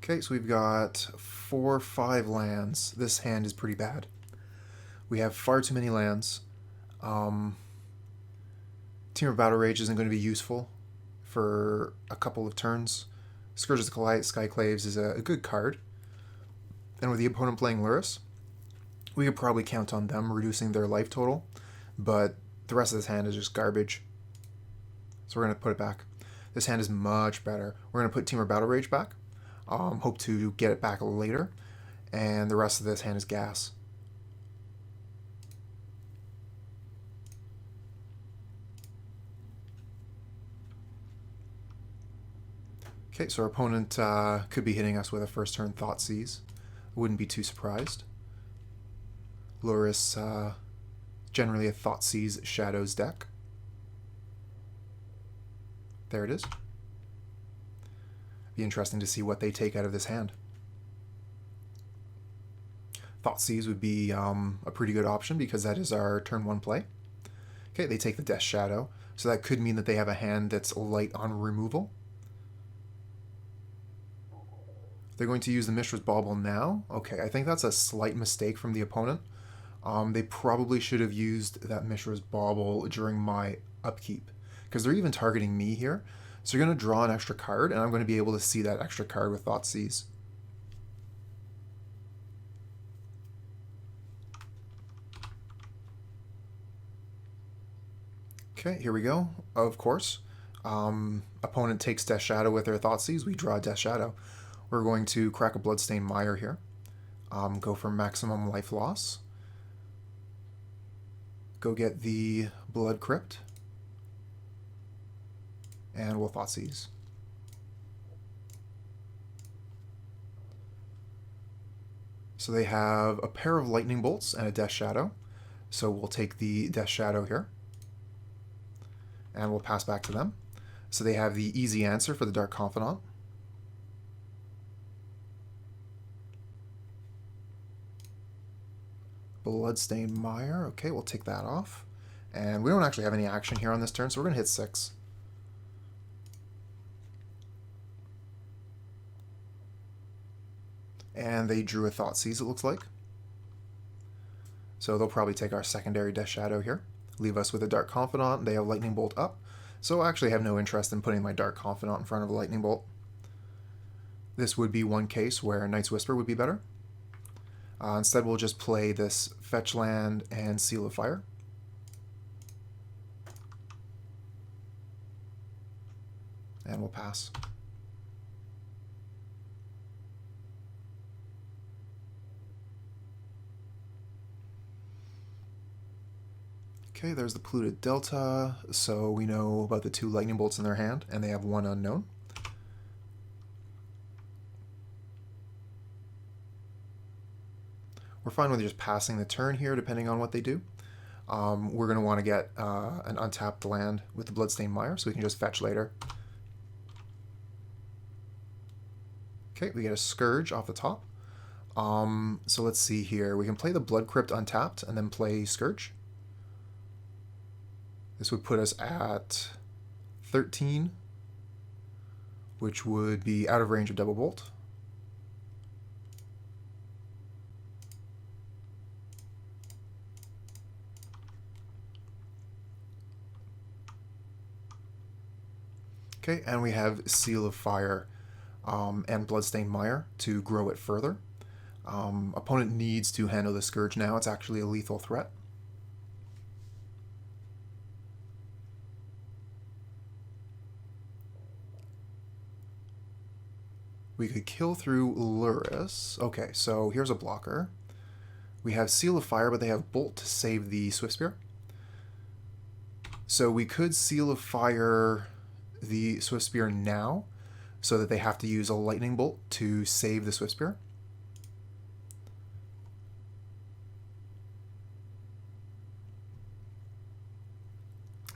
Okay, so we've got 4 or 5 lands. This hand is pretty bad. We have far too many lands. Temur Battle Rage isn't going to be useful for a couple of turns. Scourge of the Skyclaves is a good card. And with the opponent playing Lurrus, we could probably count on them reducing their life total, but the rest of this hand is just garbage. So we're going to put it back. This hand is much better. We're going to put Temur Battle Rage back. Hope to get it back later. And the rest of this hand is gas. Okay, so our opponent could be hitting us with a first turn Thoughtseize. Wouldn't be too surprised. Lurrus, generally a Thoughtseize Shadows deck. There it is. Be interesting to see what they take out of this hand. Thoughtseize would be a pretty good option because that is our turn 1 play. Okay, they take the Death Shadow, so that could mean that they have a hand that's light on removal. They're going to use the Mishra's Bauble now. Okay, I think that's a slight mistake from the opponent. They probably should have used that Mishra's Bauble during my upkeep, because they're even targeting me here. So you're going to draw an extra card, and I'm going to be able to see that extra card with Thoughtseize. Okay, here we go. Of course. Opponent takes Death Shadow with their Thoughtseize. We draw Death Shadow. We're going to crack a Bloodstained Mire here. Go for maximum life loss. Go get the Blood Crypt. And we'll Thoughtseize. So they have a pair of Lightning Bolts and a Death Shadow. So we'll take the Death Shadow here. And we'll pass back to them. So they have the easy answer for the Dark Confidant. Bloodstained Mire. Okay, we'll take that off. And we don't actually have any action here on this turn, so we're going to hit 6. And they drew a Thoughtseize, it looks like. So they'll probably take our secondary Death Shadow here. Leave us with a Dark Confidant. They have Lightning Bolt up. So I actually have no interest in putting my Dark Confidant in front of a Lightning Bolt. This would be one case where Night's Whisper would be better. Instead, we'll just play this Fetch Land and Seal of Fire. And we'll pass. Okay, there's the Polluted Delta, so we know about the 2 Lightning Bolts in their hand, and they have 1 unknown. We're fine with just passing the turn here, depending on what they do. We're going to want to get an untapped land with the Bloodstained Mire, so we can just fetch later. Okay, we get a Scourge off the top. So let's see here. We can play the Blood Crypt untapped, and then play Scourge. This would put us at 13, which would be out of range of Double Bolt. Okay, and we have Seal of Fire and Bloodstained Mire to grow it further. Opponent needs to handle the Scourge now. It's actually a lethal threat. We could kill through Lurrus. Okay, so here's a blocker. We have Seal of Fire, but they have Bolt to save the Swiftspear. So we could Seal of Fire the Swiftspear now, so that they have to use a Lightning Bolt to save the Swiftspear.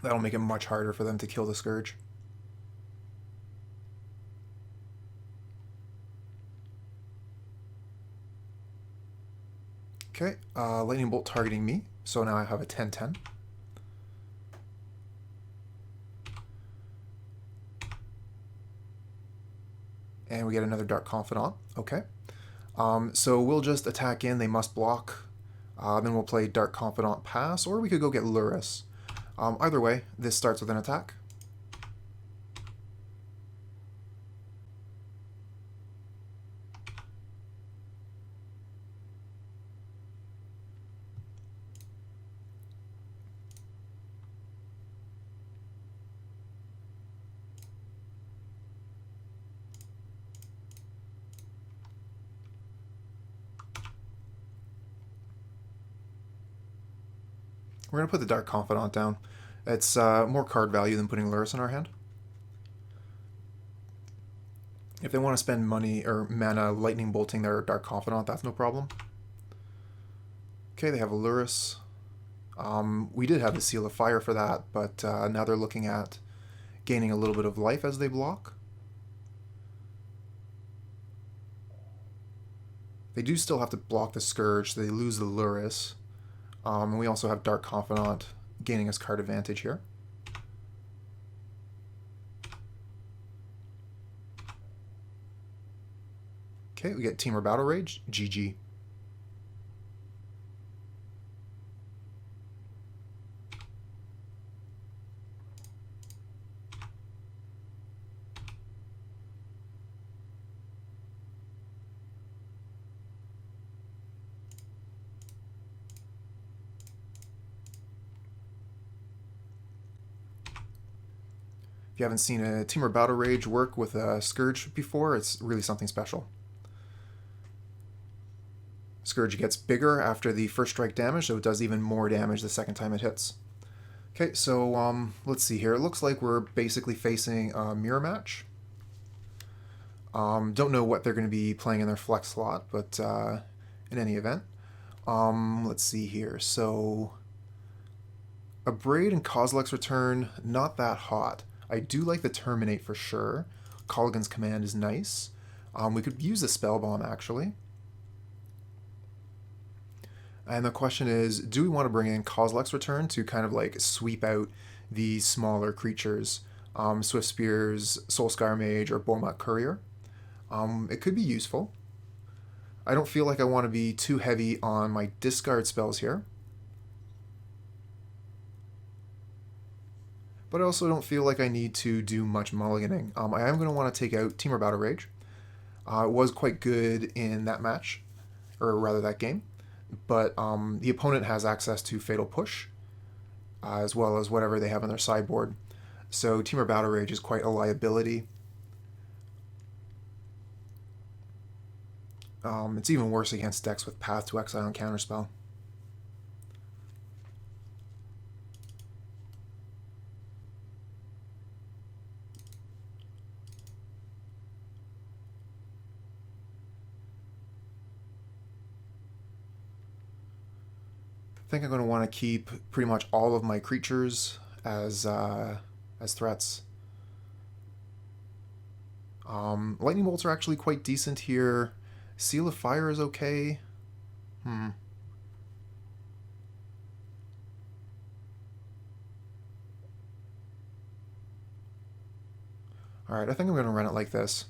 That'll make it much harder for them to kill the Scourge. Okay, Lightning Bolt targeting me, so now I have a 10-10. And we get another Dark Confidant. Okay. So we'll just attack in. They must block. Then we'll play Dark Confidant pass, or we could go get Lurrus. Either way, this starts with an attack. We're going to put the Dark Confidant down. It's more card value than putting Lurrus in our hand. If they want to spend money or mana lightning bolting their Dark Confidant, that's no problem. Okay, they have a Lurrus. We did have the Seal of Fire for that, but now they're looking at gaining a little bit of life as they block. They do still have to block the Scourge, so they lose the Lurrus. And we also have Dark Confidant gaining us card advantage here. Okay, we get Temur Battle Rage, GG. If you haven't seen a Temur Battle Rage work with a Scourge before, it's really something special. Scourge gets bigger after the first strike damage, so it does even more damage the second time it hits. Okay, so let's see here. It looks like we're basically facing a mirror match. Don't know what they're going to be playing in their flex slot, but in any event. Let's see here. So Abrade and Kozilek's return, not that hot. I do like the Terminate for sure. Kolaghan's command is nice. We could use the Spellbomb actually. And the question is, do we want to bring in Kozilek's return to kind of like sweep out the smaller creatures, Swiftspear's Soulscar Mage or Bomat Courier? It could be useful. I don't feel like I want to be too heavy on my discard spells here. But I also don't feel like I need to do much mulliganing. I am going to want to take out Temur Battle Rage. It was quite good in that match, or rather that game. But the opponent has access to Fatal Push, as well as whatever they have on their sideboard. So Temur Battle Rage is quite a liability. It's even worse against decks with Path to Exile and Counterspell. I think I'm going to want to keep pretty much all of my creatures as threats. Lightning bolts are actually quite decent here. Seal of Fire is okay. Alright, I think I'm going to run it like this.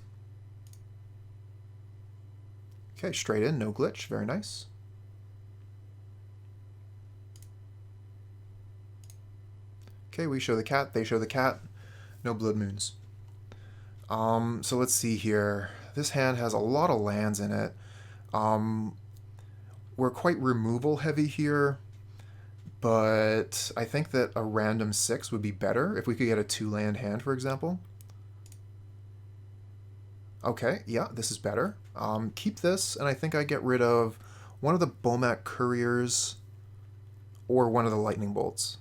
Okay, straight in, no glitch, very nice. Okay, we show the cat, they show the cat. No blood moons. So let's see here. This hand has a lot of lands in it. We're quite removal heavy here, but I think that a random 6 would be better if we could get a 2-land hand, for example. Okay, yeah, this is better. Keep this, and I think I get rid of one of the Bomat Couriers or one of the Lightning Bolts.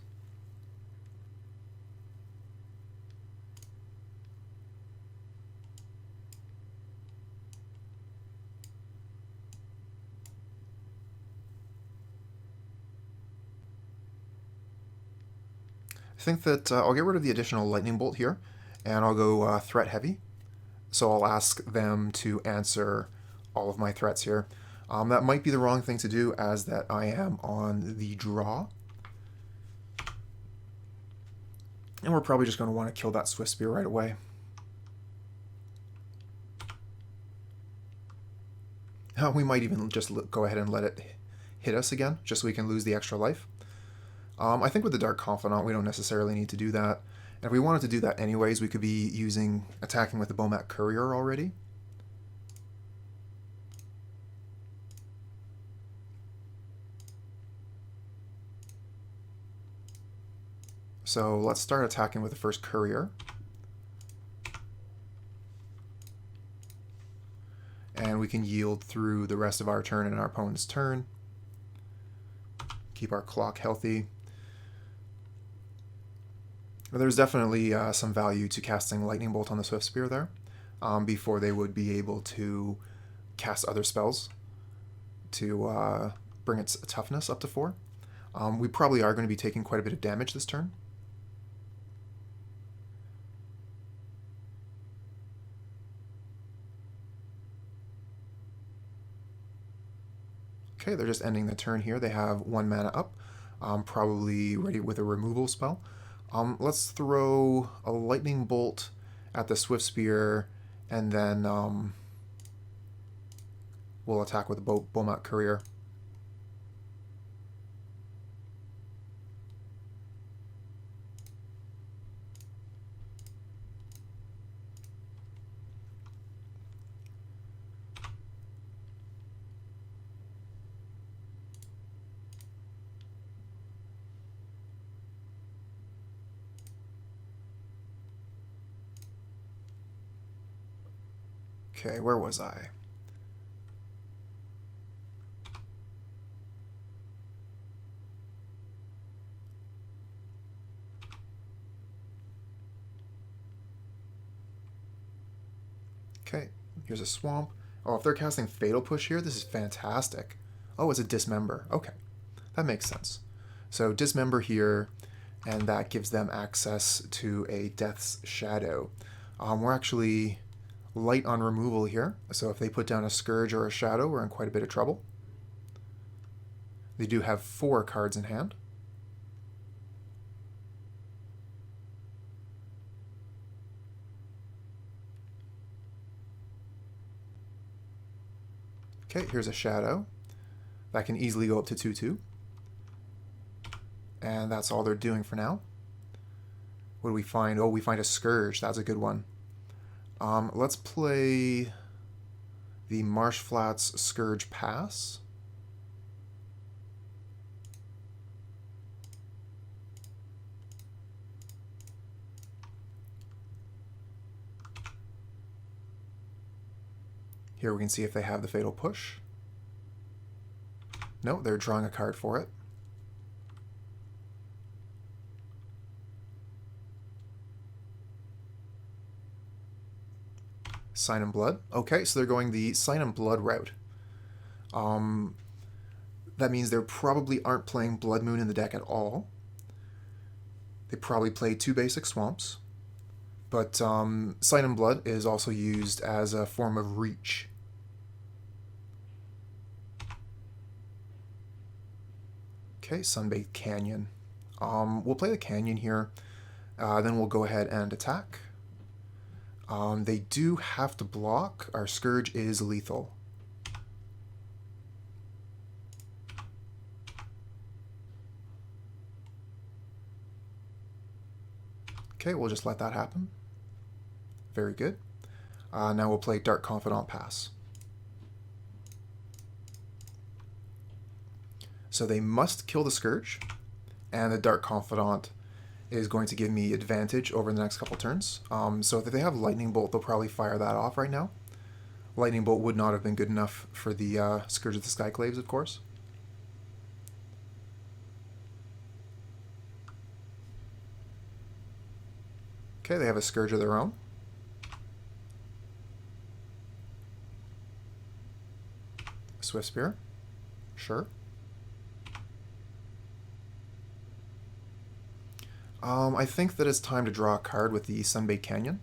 I think that I'll get rid of the additional Lightning Bolt here, and I'll go Threat Heavy. So I'll ask them to answer all of my threats here. That might be the wrong thing to do, as that I am on the draw. And we're probably just going to want to kill that Swiftspear right away. We might even just go ahead and let it hit us again, just so we can lose the extra life. I think with the Dark Confidant, we don't necessarily need to do that. And if we wanted to do that anyways, we could be attacking with the Bomat Courier already. So let's start attacking with the first Courier. And we can yield through the rest of our turn and our opponent's turn. Keep our clock healthy. There's definitely some value to casting Lightning Bolt on the Swiftspear there before they would be able to cast other spells to bring its toughness up to 4. We probably are going to be taking quite a bit of damage this turn. Okay, they're just ending the turn here. They have 1 mana up, probably ready with a removal spell. Let's throw a Lightning Bolt at the Swiftspear, and then we'll attack with the Bomat Courier. Okay, where was I? Okay, here's a swamp. Oh, if they're casting Fatal Push here, this is fantastic. Oh, it's a Dismember. Okay, that makes sense. So Dismember here, and that gives them access to a Death's Shadow. We're actually light on removal here, so if they put down a Scourge or a Shadow, we're in quite a bit of trouble. They do have 4 cards in hand. Okay, here's a Shadow. That can easily go up to 2/2. And that's all they're doing for now. What do we find? Oh, we find a Scourge. That's a good one. Let's play the Marsh Flats Scourge Pass. Here we can see if they have the Fatal Push. No, they're drawing a card for it. Sign and Blood. Okay, so they're going the Sign and Blood route. That means they probably aren't playing Blood Moon in the deck at all. They probably play 2 basic swamps. But Sign and Blood is also used as a form of reach. Okay, Sunbaked Canyon. We'll play the Canyon here. Then we'll go ahead and attack. They do have to block. Our Scourge is lethal. Okay, we'll just let that happen. Very good. Now we'll play Dark Confidant Pass. So they must kill the Scourge, and the Dark Confidant is going to give me advantage over the next couple turns. So if they have Lightning Bolt, they'll probably fire that off right now. Lightning Bolt would not have been good enough for the Scourge of the Skyclaves, of course. Okay, they have a Scourge of their own. Swiftspear. Sure. I think that it's time to draw a card with the Sunbaked Canyon.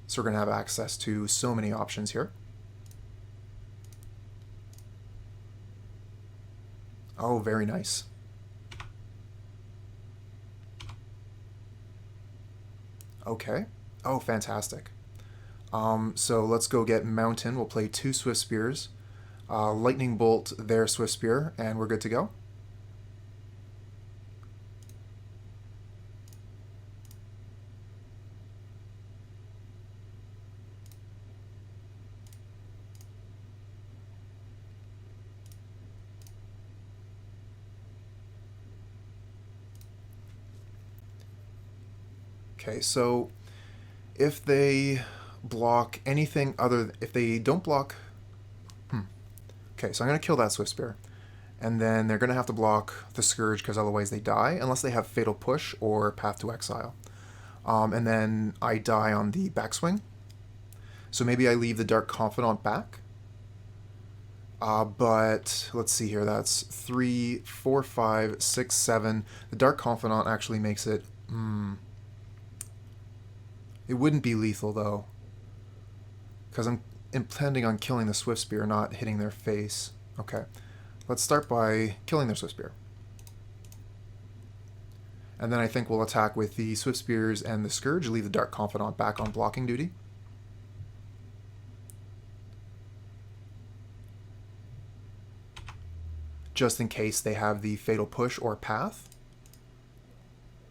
So we're going to have access to so many options here. Oh, very nice. Okay. Oh, fantastic. So let's go get Mountain. We'll play 2 Swiftspears. Lightning Bolt their Swiftspear, and we're good to go. Okay, so if they block anything other, if they don't block, okay, so I'm going to kill that Swiftspear, and then they're going to have to block the Scourge because otherwise they die, unless they have Fatal Push or Path to Exile. And then I die on the backswing, so maybe I leave the Dark Confidant back. But let's see here, that's 3, 4, 5, 6, 7. The Dark Confidant actually makes it, it wouldn't be lethal, though, because I'm intending on killing the Swiftspear, not hitting their face. Okay, let's start by killing their Swiftspear. And then I think we'll attack with the Swiftspears and the Scourge, leave the Dark Confidant back on blocking duty. Just in case they have the Fatal Push or Path,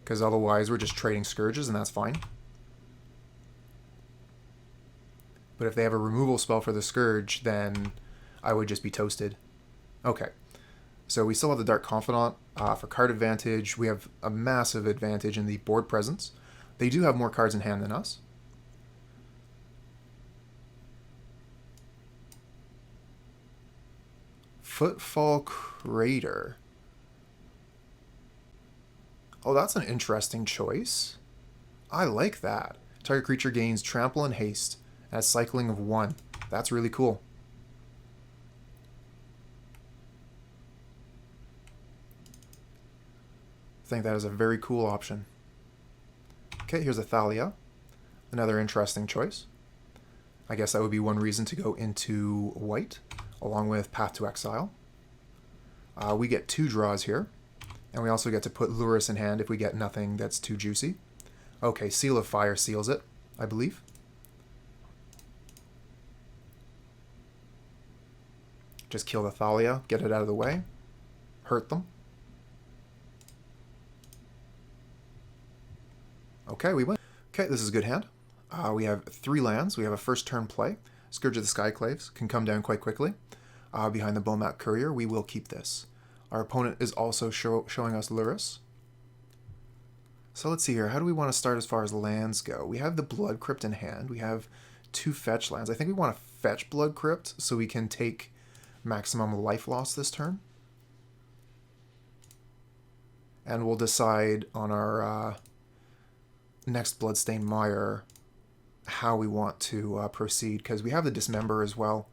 because otherwise we're just trading Scourges, and that's fine. But if they have a removal spell for the Scourge, then I would just be toasted. Okay, so we still have the Dark Confidant for card advantage. We have a massive advantage in the board presence. They do have more cards in hand than us. Footfall Crater. Oh, that's an interesting choice. I like that. Target creature gains trample and haste. Has cycling of 1. That's really cool. I think that is a very cool option. Okay, here's a Thalia. Another interesting choice. I guess that would be one reason to go into white, along with Path to Exile. We get 2 draws here, and we also get to put Lurrus in hand if we get nothing that's too juicy. Okay, Seal of Fire seals it, I believe. Just kill the Thalia, get it out of the way, hurt them. Okay, we win. Okay, this is a good hand. We have 3 lands. We have a first turn play. Scourge of the Skyclaves can come down quite quickly. Behind the Bomat Courier, we will keep this. Our opponent is also showing us Lurrus. So let's see here. How do we want to start as far as lands go? We have the Blood Crypt in hand. We have 2 fetch lands. I think we want to fetch Blood Crypt so we can take maximum life loss this turn. And we'll decide on our next Bloodstained Mire how we want to proceed, because we have the Dismember as well.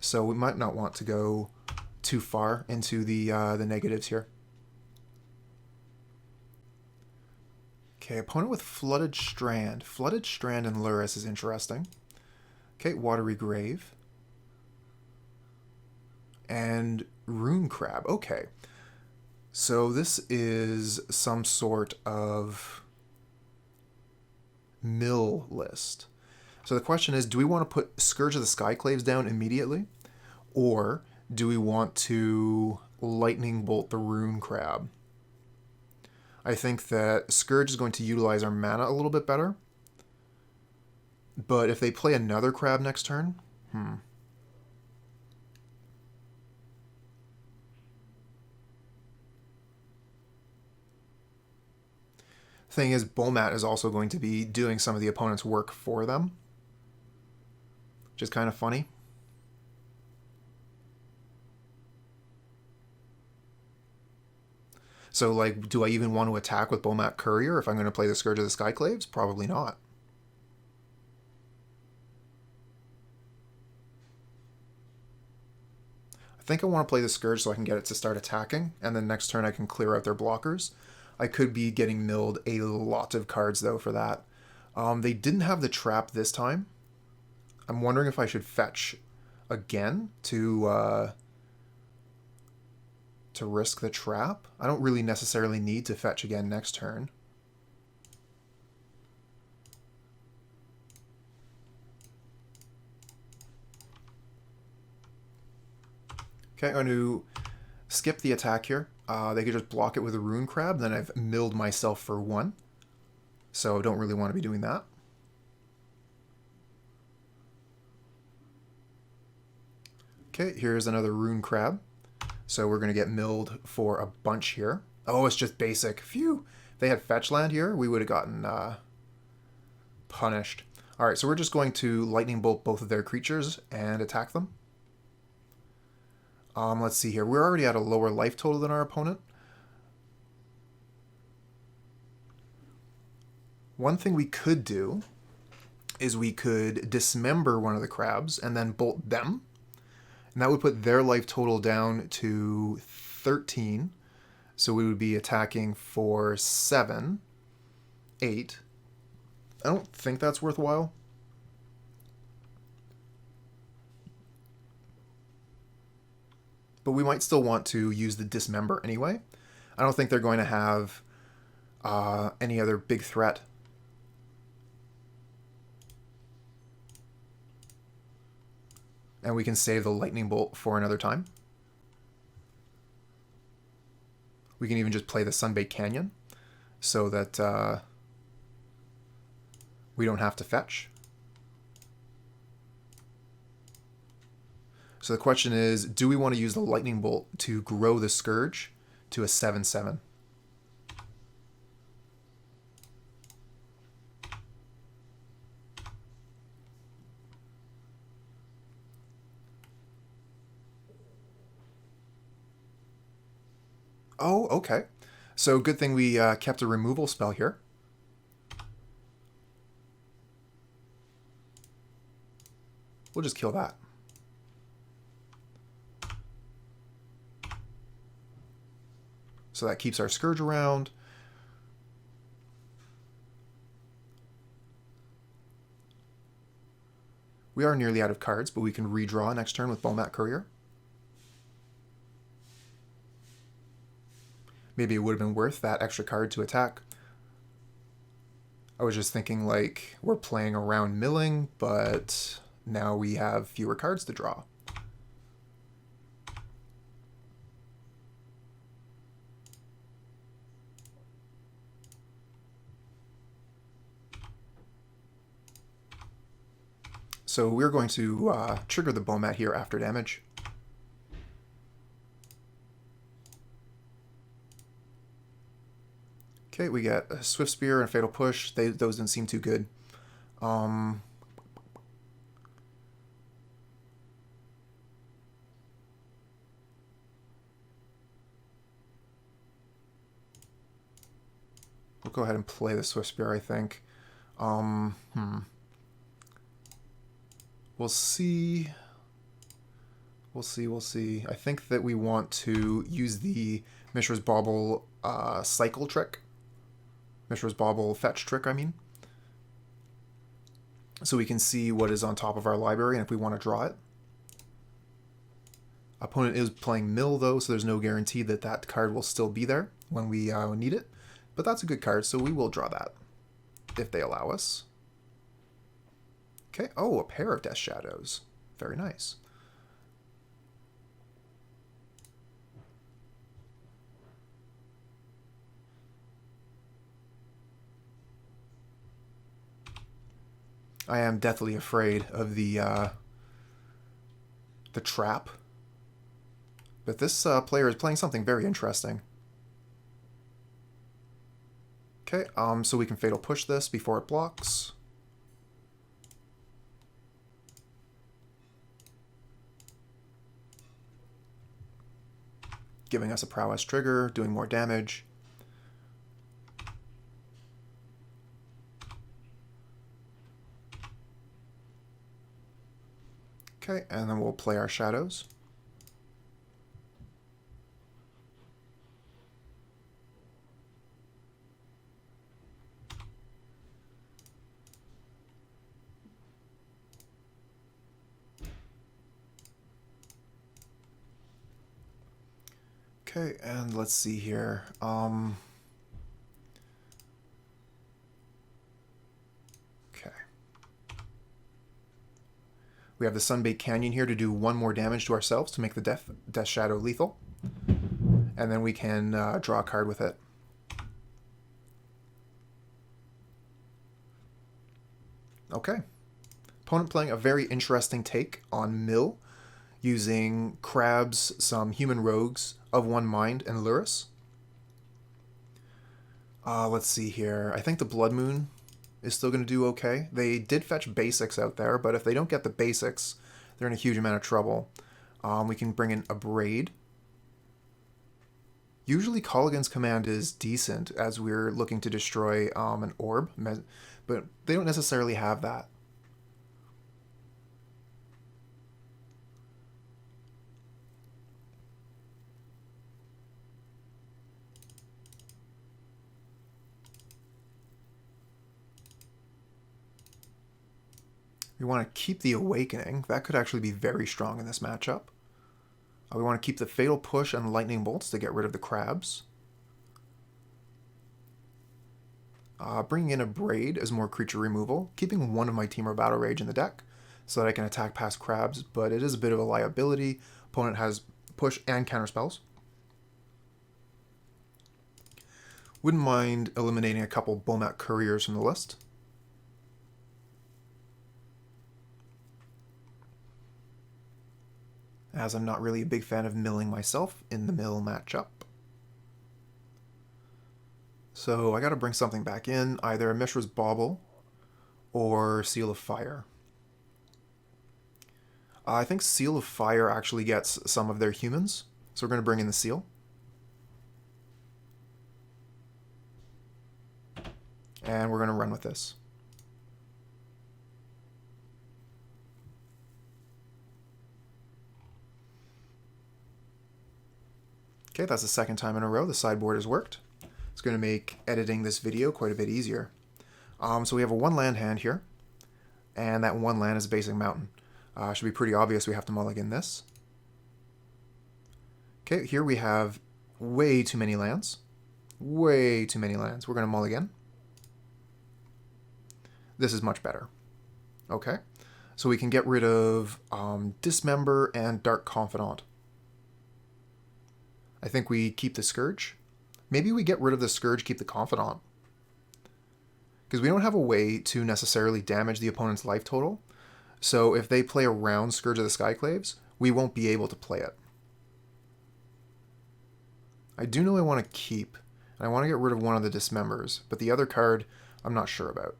So we might not want to go too far into the negatives here. Okay, opponent with Flooded Strand. Flooded Strand and Lurrus is interesting. Okay, Watery Grave. And Rune Crab. Okay. So this is some sort of mill list. So the question is, do we want to put Scourge of the Skyclaves down immediately? Or do we want to Lightning Bolt the Rune Crab? I think that Scourge is going to utilize our mana a little bit better. But if they play another crab next turn, Thing is, Bomat is also going to be doing some of the opponent's work for them, which is kind of funny. So, like, do I even want to attack with Bomat Courier if I'm going to play the Scourge of the Skyclaves? Probably not. I think I want to play the Scourge so I can get it to start attacking, and then next turn I can clear out their blockers. I could be getting milled a lot of cards, though, for that. They didn't have the trap this time. I'm wondering if I should fetch again to risk the trap. I don't really necessarily need to fetch again next turn. Okay, I'm going to skip the attack here. They could just block it with a Rune Crab, then I've milled myself for 1. So don't really want to be doing that. Okay, here's another Rune Crab. So we're going to get milled for a bunch here. Oh, it's just basic. Phew! If they had fetch land here, we would have gotten punished. Alright, so we're just going to Lightning Bolt both of their creatures and attack them. Let's see here. We're already at a lower life total than our opponent. One thing we could do is we could dismember one of the crabs and then bolt them. And that would put their life total down to 13. So we would be attacking for 7, 8. I don't think that's worthwhile. But we might still want to use the Dismember anyway. I don't think they're going to have any other big threat. And we can save the Lightning Bolt for another time. We can even just play the Sunbaked Canyon so that we don't have to fetch. So the question is, do we want to use the Lightning Bolt to grow the Scourge to a 7/7? Oh, okay. So good thing we kept a removal spell here. We'll just kill that. So that keeps our Scourge around. We are nearly out of cards, but we can redraw next turn with Bomat Courier. Maybe it would have been worth that extra card to attack. I was just thinking, like, we're playing around milling, but now we have fewer cards to draw. So we're going to trigger the Bomat here after damage. Okay, we get a Swiftspear and Fatal Push. Those didn't seem too good. We'll go ahead and play the Swiftspear, I think. We'll see. We'll see. I think that we want to use the Mishra's Bauble cycle trick. Mishra's Bauble fetch trick, I mean. So we can see what is on top of our library and if we want to draw it. Opponent is playing mill though, so there's no guarantee that that card will still be there when we need it. But that's a good card, so we will draw that if they allow us. Okay, oh, a pair of Death Shadows. Very nice. I am deathly afraid of the trap. But this player is playing something very interesting. Okay, so we can Fatal Push this before it blocks. Giving us a prowess trigger, doing more damage. Okay, and then we'll play our shadows. Okay, and let's see here. Okay. We have the Sunbaked Canyon here to do 1 more damage to ourselves to make the Death Shadow lethal. And then we can draw a card with it. Okay. Opponent playing a very interesting take on Mill, using crabs, some human rogues of 1 mind, and Lurrus. Let's see here. I think the Blood Moon is still going to do okay. They did fetch basics out there, but if they don't get the basics, they're in a huge amount of trouble. We can bring in Abrade. Usually Kolaghan's command is decent as we're looking to destroy an orb, but they don't necessarily have that. We want to keep the Awakening. That could actually be very strong in this matchup. We want to keep the Fatal Push and Lightning Bolts to get rid of the crabs. Bringing in Abrade as more creature removal. Keeping 1 of my Temur Battle Rage in the deck so that I can attack past crabs, but it is a bit of a liability. Opponent has push and counter spells. Wouldn't mind eliminating a couple Bomat Couriers from the list. As I'm not really a big fan of milling myself in the mill matchup. So I got to bring something back in, either Mishra's Bauble or Seal of Fire. I think Seal of Fire actually gets some of their humans, so we're going to bring in the Seal. And we're going to run with this. Okay, that's the 2nd time in a row the sideboard has worked. It's going to make editing this video quite a bit easier. So we have a 1 land hand here, and that 1 land is a basic mountain. Should be pretty obvious we have to mulligan this. Okay, here we have way too many lands. Way too many lands. We're going to mulligan. This is much better. Okay, so we can get rid of Dismember and Dark Confidant. I think we keep the Scourge. Maybe we get rid of the Scourge, keep the Confidant. Because we don't have a way to necessarily damage the opponent's life total. So if they play around Scourge of the Skyclaves, we won't be able to play it. I do know I want to keep, and I want to get rid of 1 of the Dismembers, but the other card I'm not sure about.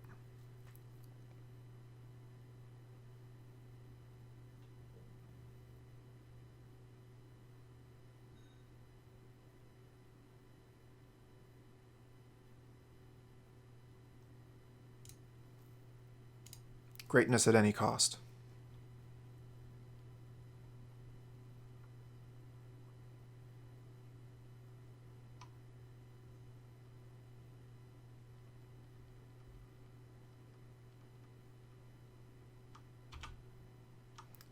Greatness at any cost.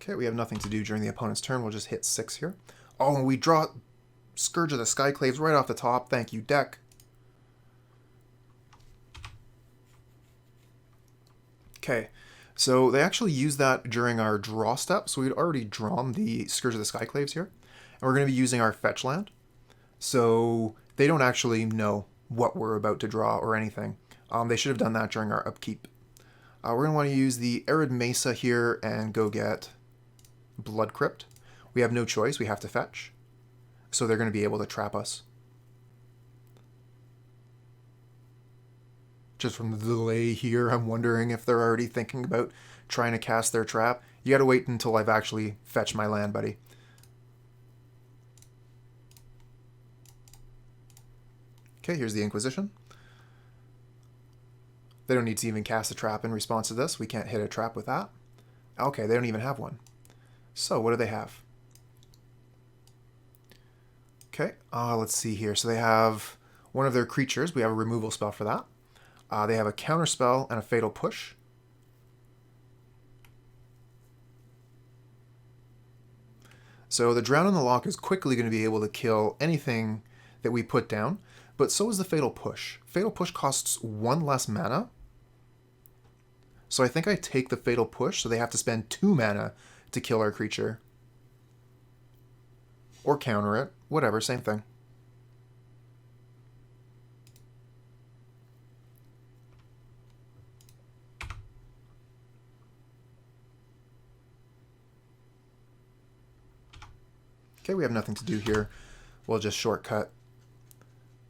Okay, we have nothing to do during the opponent's turn. We'll just hit 6 here. Oh, and we draw Scourge of the Skyclaves right off the top. Thank you, deck. Okay. So they actually used that during our draw step. So we'd already drawn the Scourge of the Skyclaves here. And we're going to be using our fetch land. So they don't actually know what we're about to draw or anything. They should have done that during our upkeep. We're going to want to use the Arid Mesa here and go get Blood Crypt. We have no choice. We have to fetch. So they're going to be able to trap us. Just from the delay here, I'm wondering if they're already thinking about trying to cast their trap. You gotta wait until I've actually fetched my land, buddy. Okay, here's the Inquisition. They don't need to even cast a trap in response to this. We can't hit a trap with that. Okay, they don't even have one. So, what do they have? Okay, let's see here. So they have one of their creatures. We have a removal spell for that. They have a counter spell and a fatal push. So the Drown in the Loch is quickly going to be able to kill anything that we put down, but so is the fatal push. Fatal push costs 1 less mana. So I think I take the Fatal Push, so they have to spend 2 mana to kill our creature. Or counter it. Whatever, same thing. Okay, we have nothing to do here. We'll just shortcut.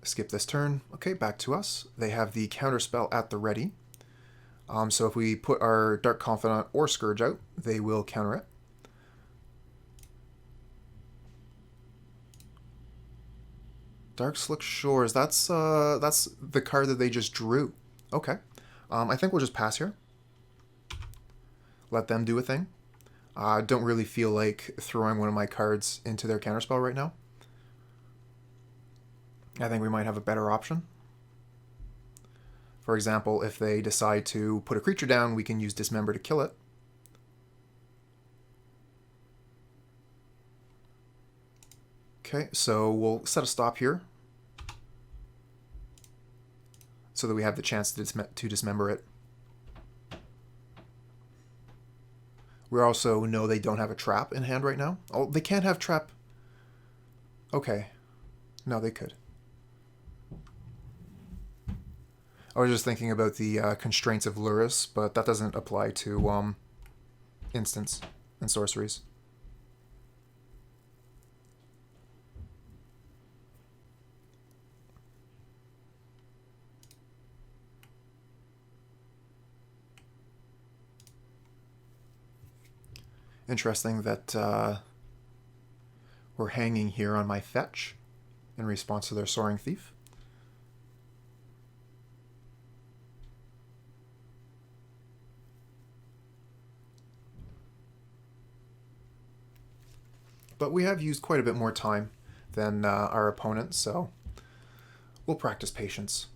Skip this turn. Okay, back to us. They have the counter spell at the ready. So if we put our Dark Confidant or Scourge out, they will counter it. Dark Slick Shores. That's the card that they just drew. Okay. I think we'll just pass here. Let them do a thing. I don't really feel like throwing one of my cards into their counterspell right now. I think we might have a better option. For example, if they decide to put a creature down, we can use Dismember to kill it. Okay, so we'll set a stop here so that we have the chance to dismember it. We also know they don't have a trap in hand right now. Oh, they can't have trap. Okay. No, they could. I was just thinking about the constraints of Lurrus, but that doesn't apply to instants and sorceries. Interesting that we're hanging here on my fetch in response to their Soaring Thief. But we have used quite a bit more time than our opponents, so we'll practice patience.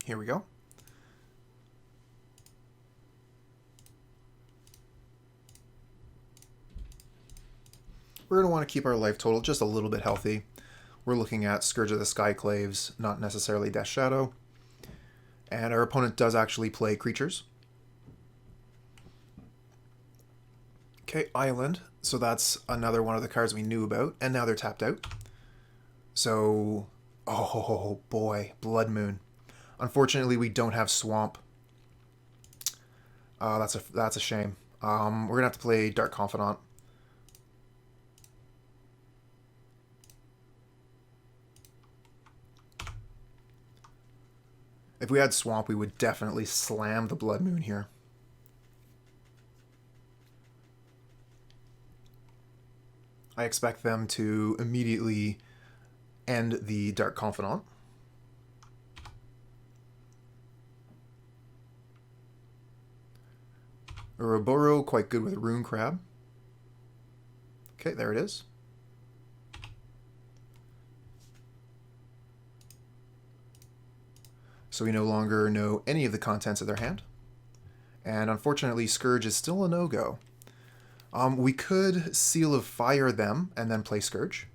Here we go. We're going to want to keep our life total just a little bit healthy. We're looking at Scourge of the Skyclaves, not necessarily Death Shadow. And our opponent does actually play creatures. Okay, Island. So that's another one of the cards we knew about, and now they're tapped out. So, oh boy, Blood Moon. Unfortunately, we don't have Swamp. That's a shame. We're gonna have to play Dark Confidant. If we had Swamp, we would definitely slam the Blood Moon here. I expect them to immediately end the Dark Confidant. Ouroboros, quite good with Rune Crab. Okay, there it is. So we no longer know any of the contents of their hand. And unfortunately, Scourge is still a no-go. We could Seal of Fire them and then play Scourge.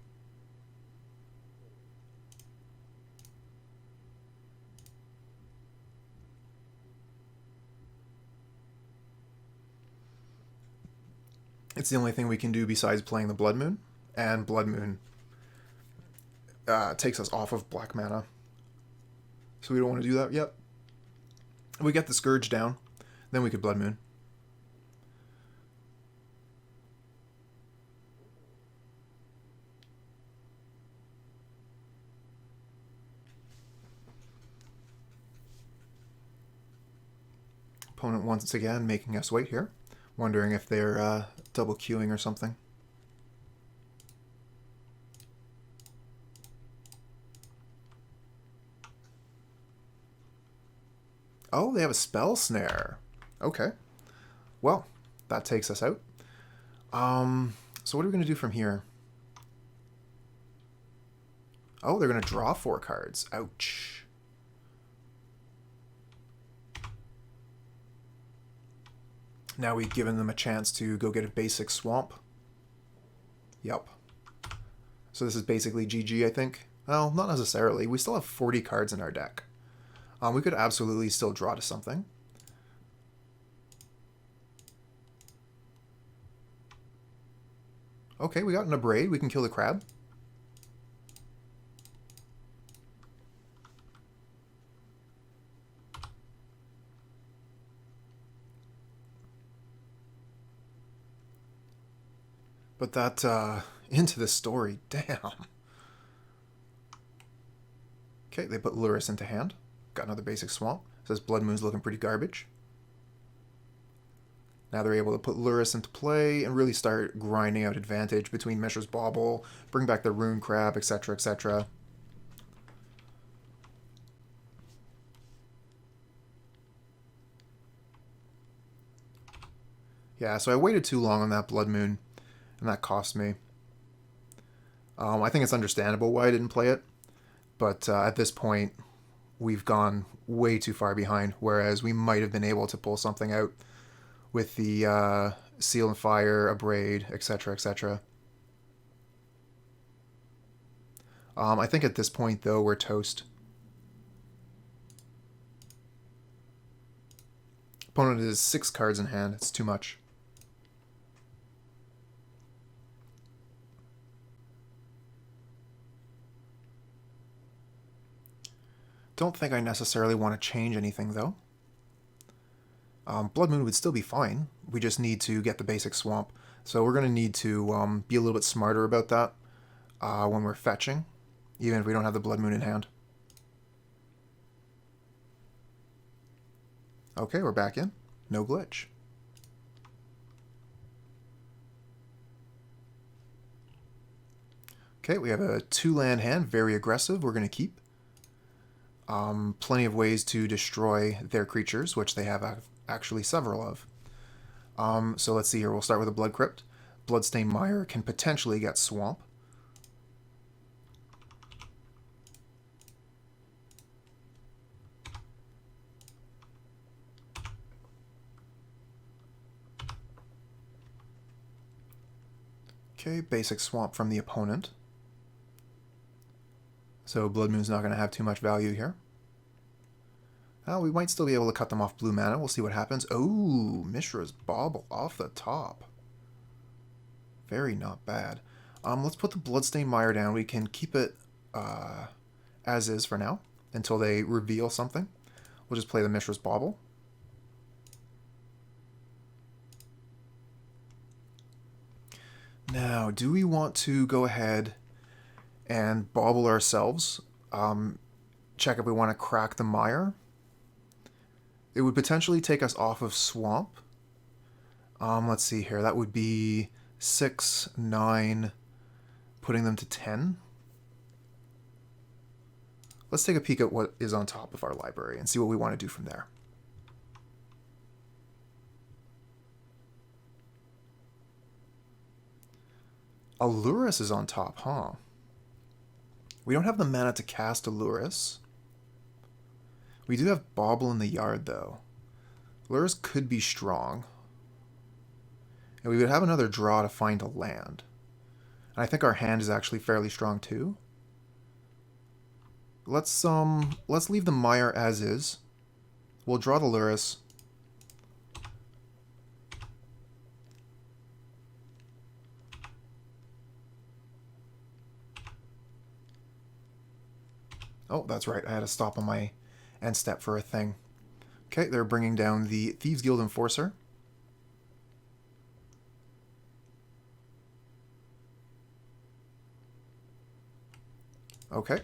It's the only thing we can do besides playing the Blood Moon. And Blood Moon takes us off of black mana. So we don't want to do that yet. We get the Scourge down, then we could Blood Moon. Opponent once again making us wait here. Wondering if they're double queuing or something. Oh, they have a Spell Snare. Okay. Well, that takes us out. So what are we going to do from here? Oh, they're going to draw 4 cards. Ouch. Now we've given them a chance to go get a basic swamp. Yep. So this is basically GG, I think. Well, not necessarily. We still have 40 cards in our deck. We could absolutely still draw to something. Okay, we got an Abrade. We can kill the crab. But that, into the story, damn. Okay, they put Lurrus into hand. Got another basic swamp. Says Blood Moon's looking pretty garbage. Now they're able to put Lurrus into play and really start grinding out advantage between Mishra's Bauble, bring back the Rune Crab, etc., etc. Yeah, so I waited too long on that Blood Moon, and that cost me. I think it's understandable why I didn't play it, but at this point, we've gone way too far behind, whereas we might have been able to pull something out with the Seal and Fire, Abrade, etc., etc. I think at this point, though, we're toast. Opponent has 6 cards in hand. It's too much. Don't think I necessarily want to change anything, though. Blood Moon would still be fine. We just need to get the basic swamp. So we're going to need to be a little bit smarter about that when we're fetching, even if we don't have the Blood Moon in hand. Okay, we're back in. No glitch. Okay, we have a 2-land hand, very aggressive. We're going to keep. Plenty of ways to destroy their creatures, which they have actually several of. So let's see here. We'll start with a Blood Crypt. Bloodstained Mire can potentially get Swamp. Okay, basic Swamp from the opponent. So Blood Moon's not going to have too much value here. Well, we might still be able to cut them off blue mana. We'll see what happens. Oh, Mishra's Bauble off the top. Very not bad. Let's put the Bloodstained Mire down. We can keep it as is for now until they reveal something. We'll just play the Mishra's Bauble. Now, do we want to go ahead and Bauble ourselves? Check if we want to crack the Mire. It would potentially take us off of Swamp. Let's see here. That would be 6, 9, putting them to 10. Let's take a peek at what is on top of our library and see what we want to do from there. A Lurrus is on top, huh? We don't have the mana to cast a Lurrus. We do have Bauble in the yard, though. Lurrus could be strong. And we would have another draw to find a land. And I think our hand is actually fairly strong, too. Let's leave the Mire as is. We'll draw the Lurrus. Oh, that's right. I had to stop on my end step for a thing. Okay, they're bringing down the Thieves Guild Enforcer. Okay.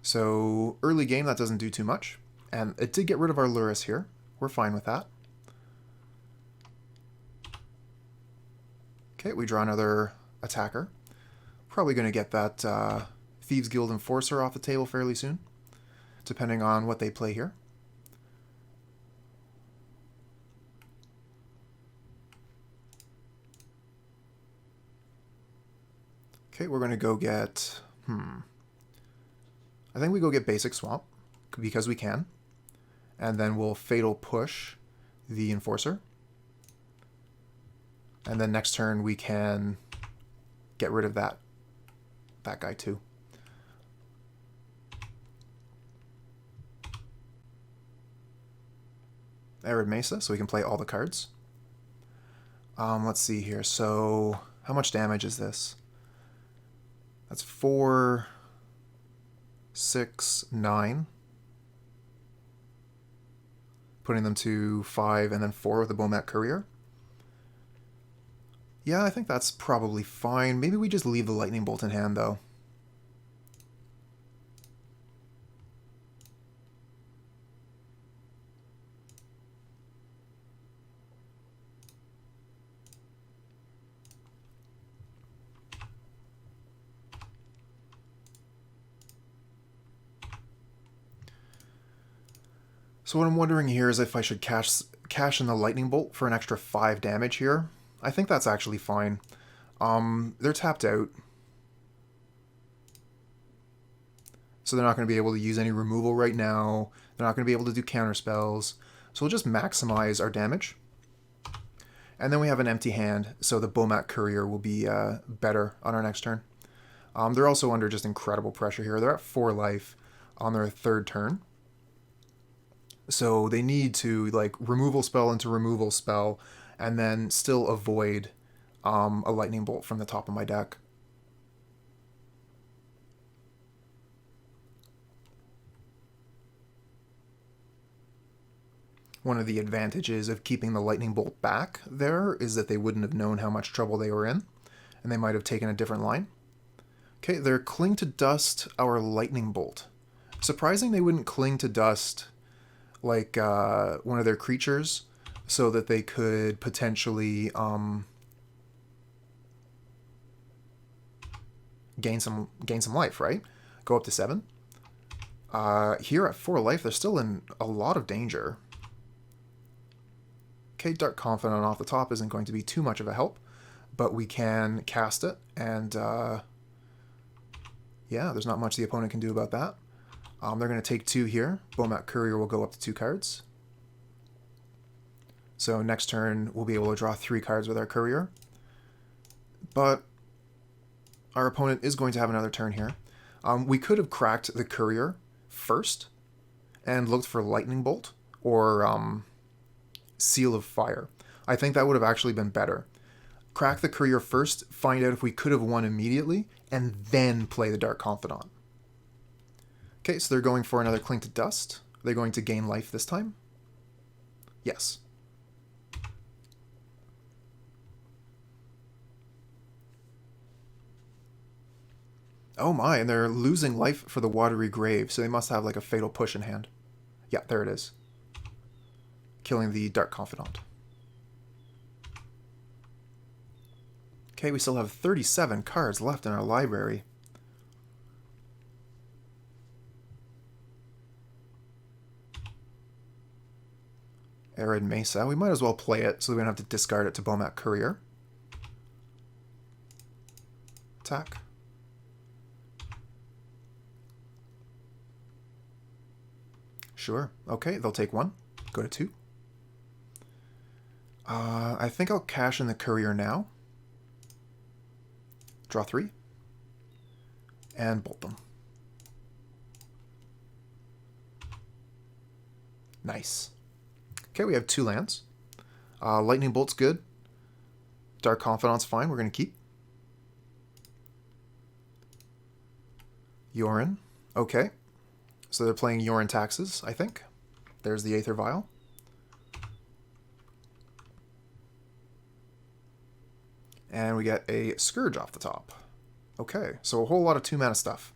So, early game, that doesn't do too much. And it did get rid of our Lurrus here. We're fine with that. Okay, we draw another attacker. Probably going to get that Thieves Guild Enforcer off the table fairly soon, depending on what they play here. Okay, we're going to go get... I think we go get Basic Swamp, because we can. And then we'll Fatal Push the Enforcer. And then next turn we can get rid of that guy too. Arid Mesa, so we can play all the cards. Let's see here. So how much damage is this? That's 4, 6, 9. Putting them to 5 and then 4 with the Bomat Courier. Yeah, I think that's probably fine. Maybe we just leave the Lightning Bolt in hand, though. So what I'm wondering here is if I should cash in the Lightning Bolt for an extra 5 damage here. I think that's actually fine. They're tapped out, so they're not going to be able to use any removal right now. They're not going to be able to do counter spells. So we'll just maximize our damage. And then we have an empty hand, so the Bomat Courier will be better on our next turn. They're also under just incredible pressure here. They're at 4 life on their 3rd turn. So they need to like removal spell into removal spell and then still avoid a lightning bolt from the top of my deck. One of the advantages of keeping the lightning bolt back there is that they wouldn't have known how much trouble they were in, and they might have taken a different line. Okay, they're cling to dust our lightning bolt. Surprising they wouldn't cling to dust like one of their creatures, so that they could potentially gain some life, right? Go up to 7. Here at 4 life, they're still in a lot of danger. Okay, Dark Confidant off the top isn't going to be too much of a help, but we can cast it, and yeah, there's not much the opponent can do about that. They're going to take 2 here. Bomat Courier will go up to 2 cards. So next turn, we'll be able to draw 3 cards with our Courier. But our opponent is going to have another turn here. We could have cracked the Courier first and looked for Lightning Bolt or Seal of Fire. I think that would have actually been better. Crack the Courier first, find out if we could have won immediately, and then play the Dark Confidant. Okay, so they're going for another Cling to Dust. They're going to gain life this time. Yes. Oh my, and they're losing life for the Watery Grave, so they must have like a Fatal Push in hand. Yeah, there it is. Killing the Dark Confidant. Okay, we still have 37 cards left in our library. Arid Mesa. We might as well play it so we don't have to discard it to Bomat Courier. Attack. Sure. Okay, they'll take 1. Go to 2. I think I'll cash in the Courier now. Draw 3. And bolt them. Nice. Okay, we have 2 lands. Lightning Bolt's good. Dark Confidant's fine. We're going to keep. Yorion. Okay. So they're playing Yorion Taxes, I think. There's the Aether Vial. And we get a Scourge off the top. Okay, so a whole lot of 2-mana stuff.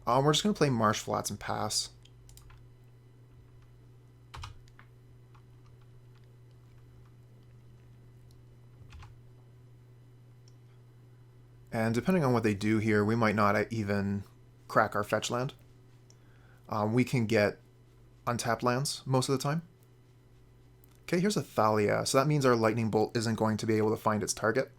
We're just going to play Marsh Flats and pass. And depending on what they do here, we might not even crack our fetch land. We can get untapped lands most of the time. Okay, here's a Thalia. So that means our Lightning Bolt isn't going to be able to find its target.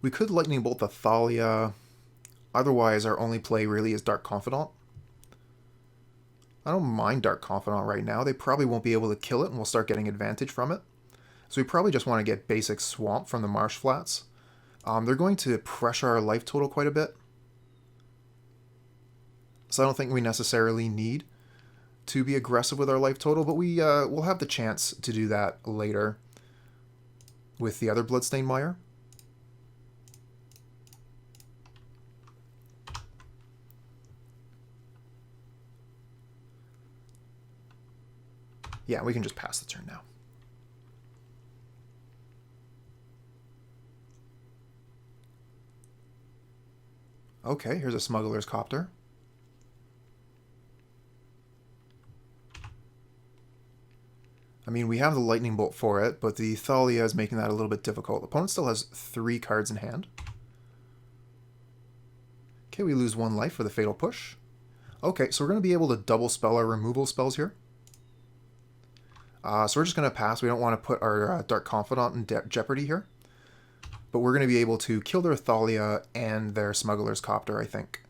We could Lightning Bolt the Thalia. Otherwise, our only play really is Dark Confidant. I don't mind Dark Confidant right now. They probably won't be able to kill it, and we'll start getting advantage from it. So we probably just want to get basic Swamp from the Marsh Flats. They're going to pressure our life total quite a bit. So I don't think we necessarily need to be aggressive with our life total, but we'll have the chance to do that later with the other Bloodstained Mire. Yeah, we can just pass the turn now. Okay, here's a Smuggler's Copter. I mean, we have the Lightning Bolt for it, but the Thalia is making that a little bit difficult. The opponent still has 3 cards in hand. Okay, we lose 1 life for the Fatal Push. Okay, so we're going to be able to double spell our removal spells here. So we're just going to pass. We don't want to put our Dark Confidant in jeopardy here. But we're going to be able to kill their Thalia and their Smuggler's Copter, I think.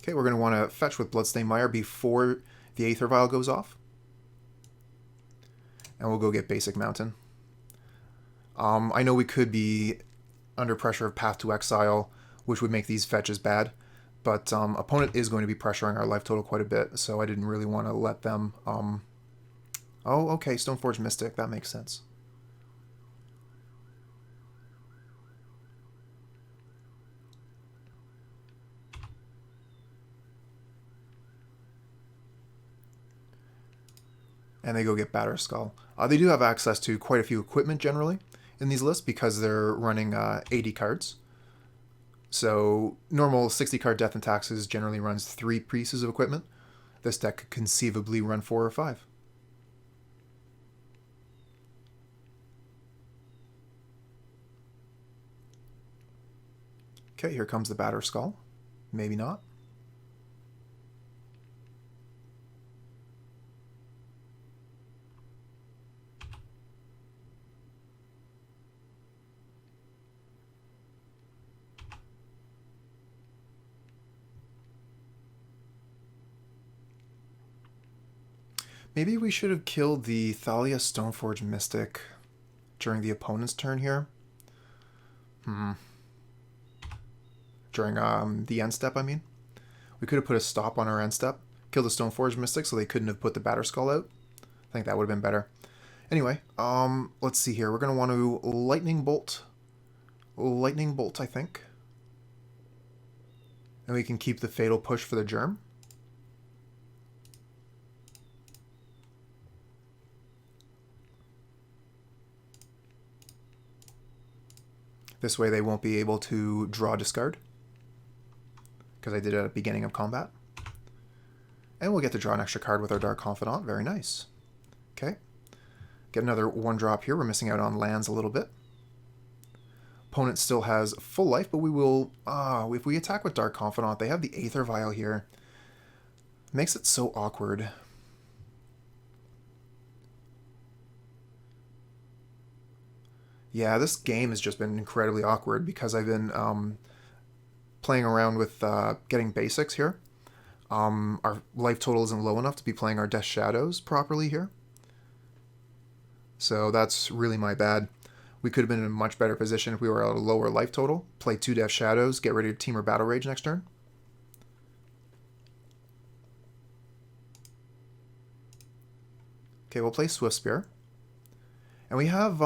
Okay, we're going to want to fetch with Bloodstained Mire before the Aether Vial goes off. And we'll go get Basic Mountain. I know we could be under pressure of Path to Exile, which would make these fetches bad. But opponent is going to be pressuring our life total quite a bit, so I didn't really want to let them... Oh, okay, Stoneforge Mystic, that makes sense. And they go get Batterskull. They do have access to quite a few equipment generally in these lists because they're running 80 cards. So normal 60 card Death and Taxes generally runs 3 pieces of equipment. This deck could conceivably run 4 or 5. Okay, here comes the Batterskull. Maybe not. Maybe we should have killed the Thalia Stoneforge Mystic during the opponent's turn here. During the end step, I mean. We could have put a stop on our end step, killed the Stoneforge Mystic so they couldn't have put the Batterskull out. I think that would have been better. Anyway, let's see here. We're going to want to Lightning Bolt. Lightning Bolt, I think. And we can keep the Fatal Push for the Germ. This way they won't be able to draw discard, because I did it at the beginning of combat. And we'll get to draw an extra card with our Dark Confidant. Very nice. Okay. Get another 1-drop here. We're missing out on lands a little bit. Opponent still has full life, but we will... if we attack with Dark Confidant, they have the Aether Vial here. Makes it so awkward. Yeah, this game has just been incredibly awkward because I've been playing around with getting basics here. Our life total isn't low enough to be playing our Death Shadows properly here. So that's really my bad. We could have been in a much better position if we were at a lower life total. Play 2 Death Shadows, get ready to Temur Battle Rage next turn. Okay, we'll play Swiftspear. And we have...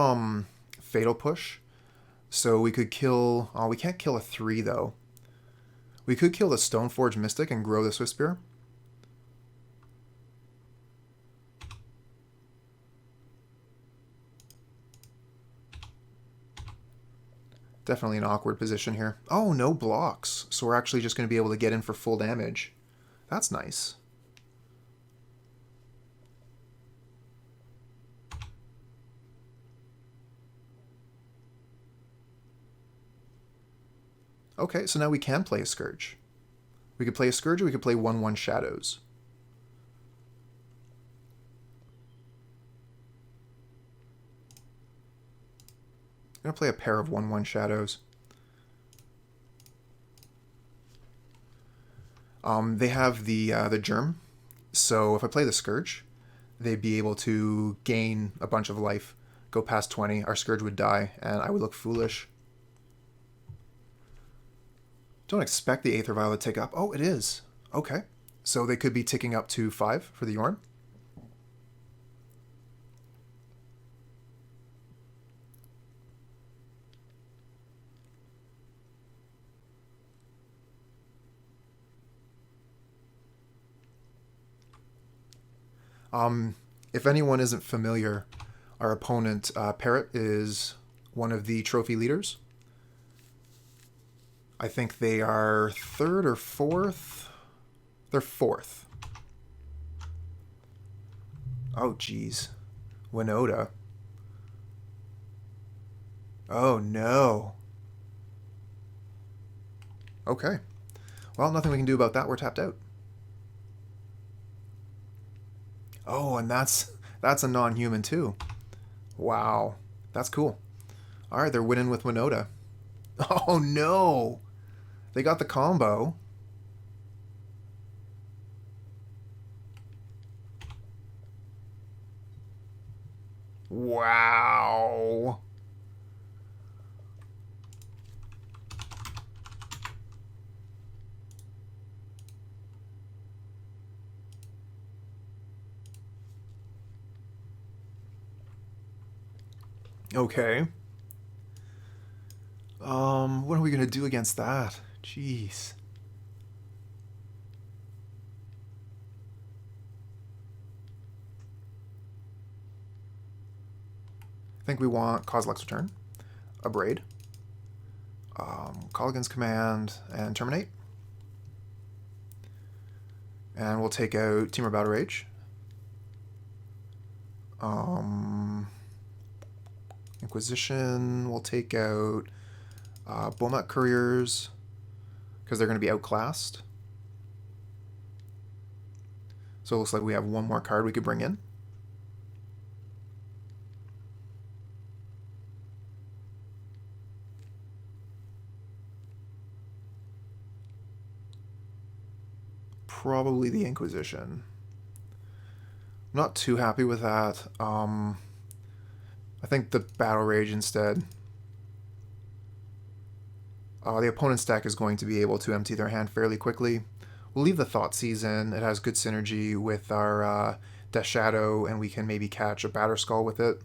Fatal Push, so we could kill... we can't kill a 3, though. We could kill the Stoneforge Mystic and grow the Swiftspear. Definitely an awkward position here. Oh, no blocks, so we're actually just going to be able to get in for full damage. That's nice. Okay, so now we can play a Scourge. We could play a Scourge or we could play 1/1 Shadows. I'm going to play a pair of 1/1 shadows. They have the germ, so if I play the Scourge, they'd be able to gain a bunch of life, go past 20, our Scourge would die, and I would look foolish. Don't expect the Aether Vial to tick up. Oh, it is. Okay. So they could be ticking up to 5 for the Yorion. If anyone isn't familiar, our opponent, Parrot, is one of the trophy leaders. I think they are 3rd or 4th. They're 4th. Oh, geez. Winota. Oh, no. Okay. Well, nothing we can do about that. We're tapped out. Oh, and that's a non-human too. Wow. That's cool. All right, they're winning with Winota. Oh, no. They got the combo. Wow. Okay. What are we gonna do against that? Jeez. I think we want Kozilek's Return, Abrade, Kolaghan's Command, and Terminate. And we'll take out Temur Battle Rage. Inquisition, we'll take out Bomat Couriers, because they're going to be outclassed. So it looks like we have one more card we could bring in. Probably the Inquisition. I'm not too happy with that. I think the Battle Rage instead. The opponent's deck is going to be able to empty their hand fairly quickly. We'll leave the Thoughtseize in. It has good synergy with our Death Shadow, and we can maybe catch a Batterskull with it.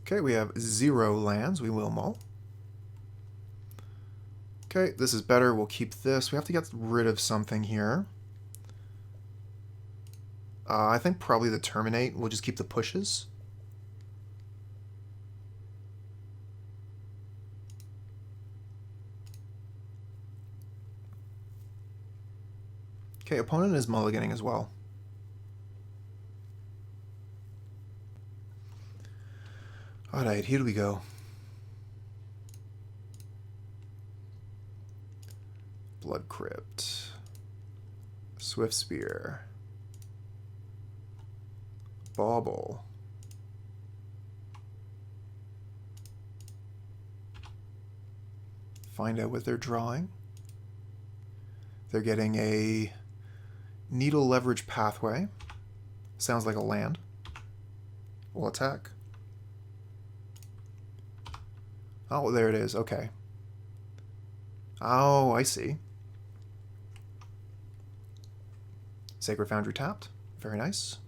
Okay, we have 0 lands. We will mull. Okay, this is better. We'll keep this. We have to get rid of something here. I think probably the Terminate. We'll just keep the pushes. Okay, opponent is mulliganing as well. Alright, here we go. Blood Crypt. Swiftspear. Bauble. Find out what they're drawing. They're getting a Needle Leverage Pathway. Sounds like a land. We'll attack. Oh, there it is. Okay. Oh, I see. Sacred Foundry tapped. Very nice.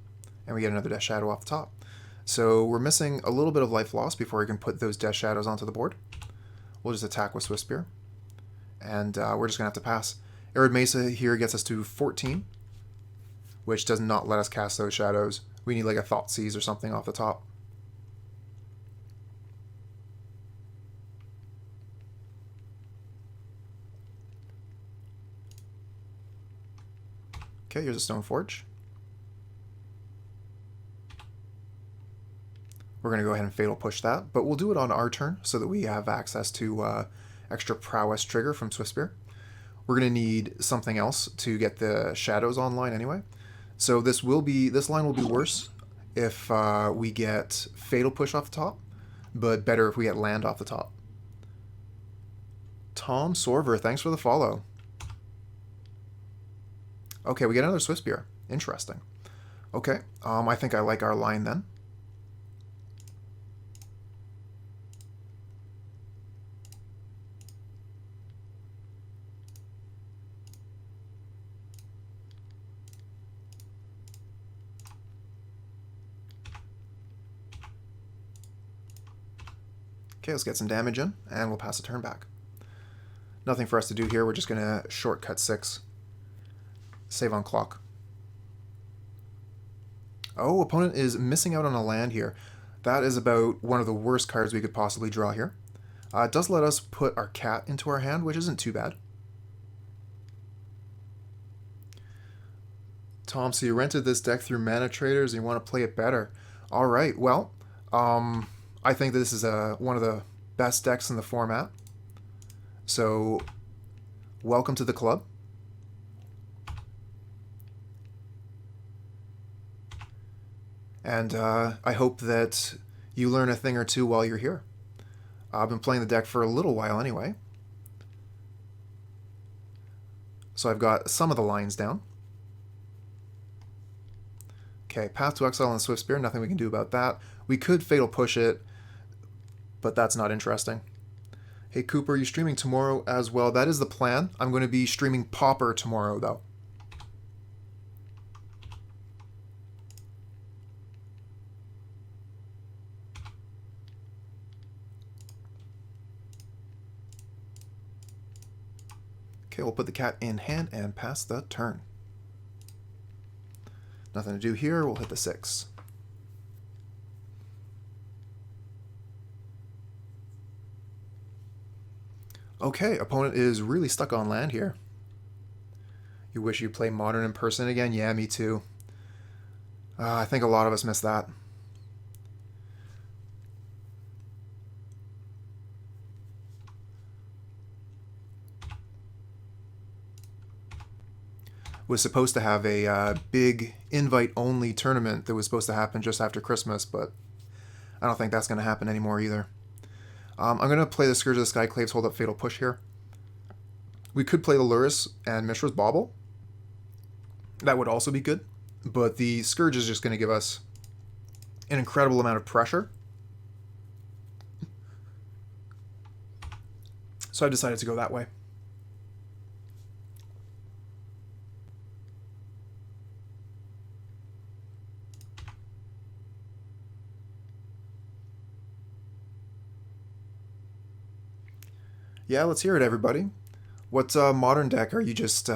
And we get another Death Shadow off the top. So we're missing a little bit of life loss before we can put those Death Shadows onto the board. We'll just attack with Swiftspear. And we're just going to have to pass. Arid Mesa here gets us to 14, which does not let us cast those shadows. We need like a Thoughtseize or something off the top. Okay, here's a Stone Forge. We're going to go ahead and Fatal Push that, but we'll do it on our turn so that we have access to extra Prowess trigger from Swiftspear. We're going to need something else to get the Shadows online anyway. So this line will be worse if we get Fatal Push off the top, but better if we get land off the top. Tom Sorver, thanks for the follow. Okay, we get another Swiftspear. Interesting. Okay, I think I like our line then. Okay, let's get some damage in, and we'll pass the turn back. Nothing for us to do here. We're just going to shortcut 6. Save on clock. Oh, opponent is missing out on a land here. That is about one of the worst cards we could possibly draw here. It does let us put our cat into our hand, which isn't too bad. Tom, so you rented this deck through Mana Traders and you want to play it better. All right, well, I think this is one of the best decks in the format. So, welcome to the club. And I hope that you learn a thing or two while you're here. I've been playing the deck for a little while anyway. So I've got some of the lines down. Okay, Path to Exile and Swiftspear, nothing we can do about that. We could Fatal Push it, but that's not interesting. Hey Cooper, are you streaming tomorrow as well? That is the plan. I'm going to be streaming Pauper tomorrow, though. Okay, we'll put the cat in hand and pass the turn. Nothing to do here. We'll hit the 6. Okay, opponent is really stuck on land here. You wish you play Modern in person again? Yeah, me too. I think a lot of us miss that. Was supposed to have a big invite-only tournament that was supposed to happen just after Christmas, but I don't think that's going to happen anymore either. I'm going to play the Scourge of the Skyclaves, hold up Fatal Push here. We could play the Lurrus and Mishra's Bauble. That would also be good, but the Scourge is just going to give us an incredible amount of pressure. So I decided to go that way. Yeah, let's hear it, everybody. What modern deck are you just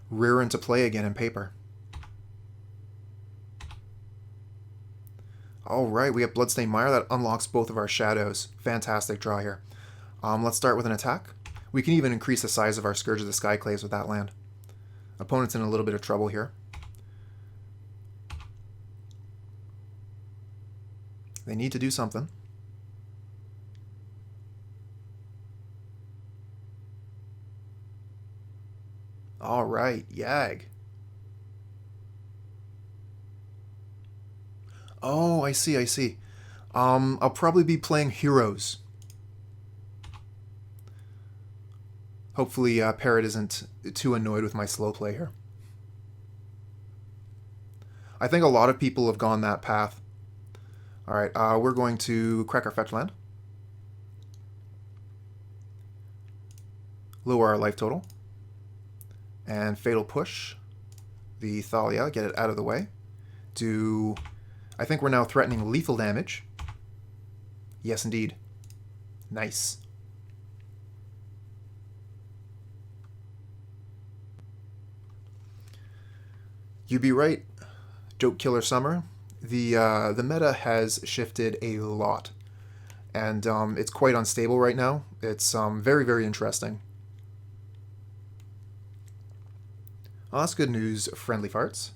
rearing to play again in paper? All right, we have Bloodstained Mire. That unlocks both of our shadows. Fantastic draw here. Let's start with an attack. We can even increase the size of our Scourge of the Skyclaves with that land. Opponent's in a little bit of trouble here. They need to do something. All right, Yag. Oh, I see, I see. I'll probably be playing Heroes. Hopefully Parrot isn't too annoyed with my slow play here. I think a lot of people have gone that path. All right, we're going to crack our fetch land. Lower our life total. And Fatal Push the Thalia, get it out of the way. I think we're now threatening lethal damage. Yes, indeed. Nice. You'd be right, Joke Killer Summer. The meta has shifted a lot, and it's quite unstable right now. It's very, very interesting. Well, that's good news, friendly farts.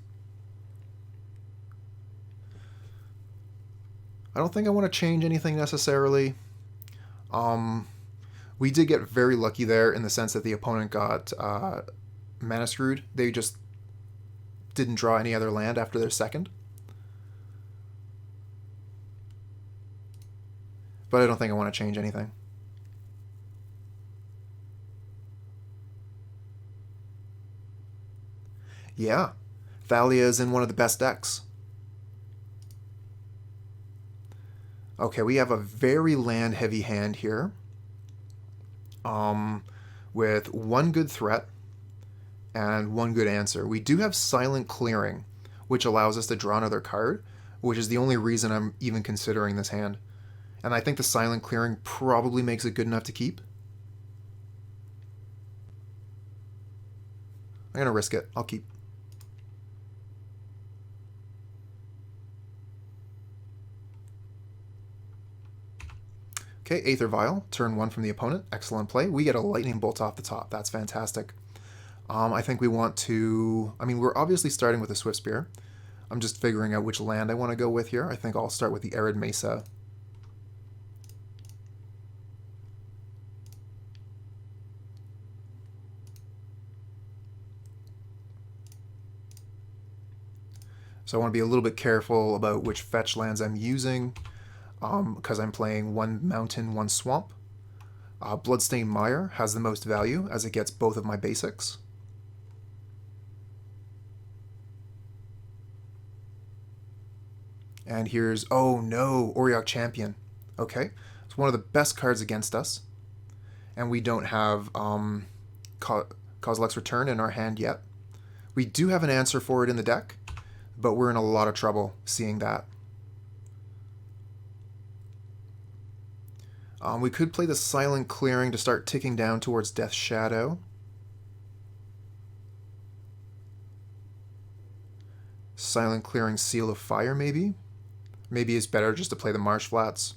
I don't think I want to change anything necessarily. We did get very lucky there in the sense that the opponent got mana screwed. They just didn't draw any other land after their second. But I don't think I want to change anything. Yeah, Thalia is in one of the best decks. Okay, we have a very land-heavy hand here. With one good threat and one good answer. We do have Silent Clearing, which allows us to draw another card, which is the only reason I'm even considering this hand. And I think the Silent Clearing probably makes it good enough to keep. I'm going to risk it. I'll keep. Okay, Aether Vial, turn 1 from the opponent. Excellent play. We get a Lightning Bolt off the top. That's fantastic. I think we want to... I mean, we're obviously starting with a Swiftspear. I'm just figuring out which land I want to go with here. I think I'll start with the Arid Mesa. So I want to be a little bit careful about which fetch lands I'm using. Because I'm playing one mountain, one swamp. Bloodstained Mire has the most value as it gets both of my basics. And here's, oh no, Auriok Champion. Okay, it's one of the best cards against us. And we don't have Kozilek's Return in our hand yet. We do have an answer for it in the deck, but we're in a lot of trouble seeing that. We could play the Silent Clearing to start ticking down towards Death Shadow. Silent Clearing Seal of Fire, maybe? Maybe it's better just to play the Marsh Flats.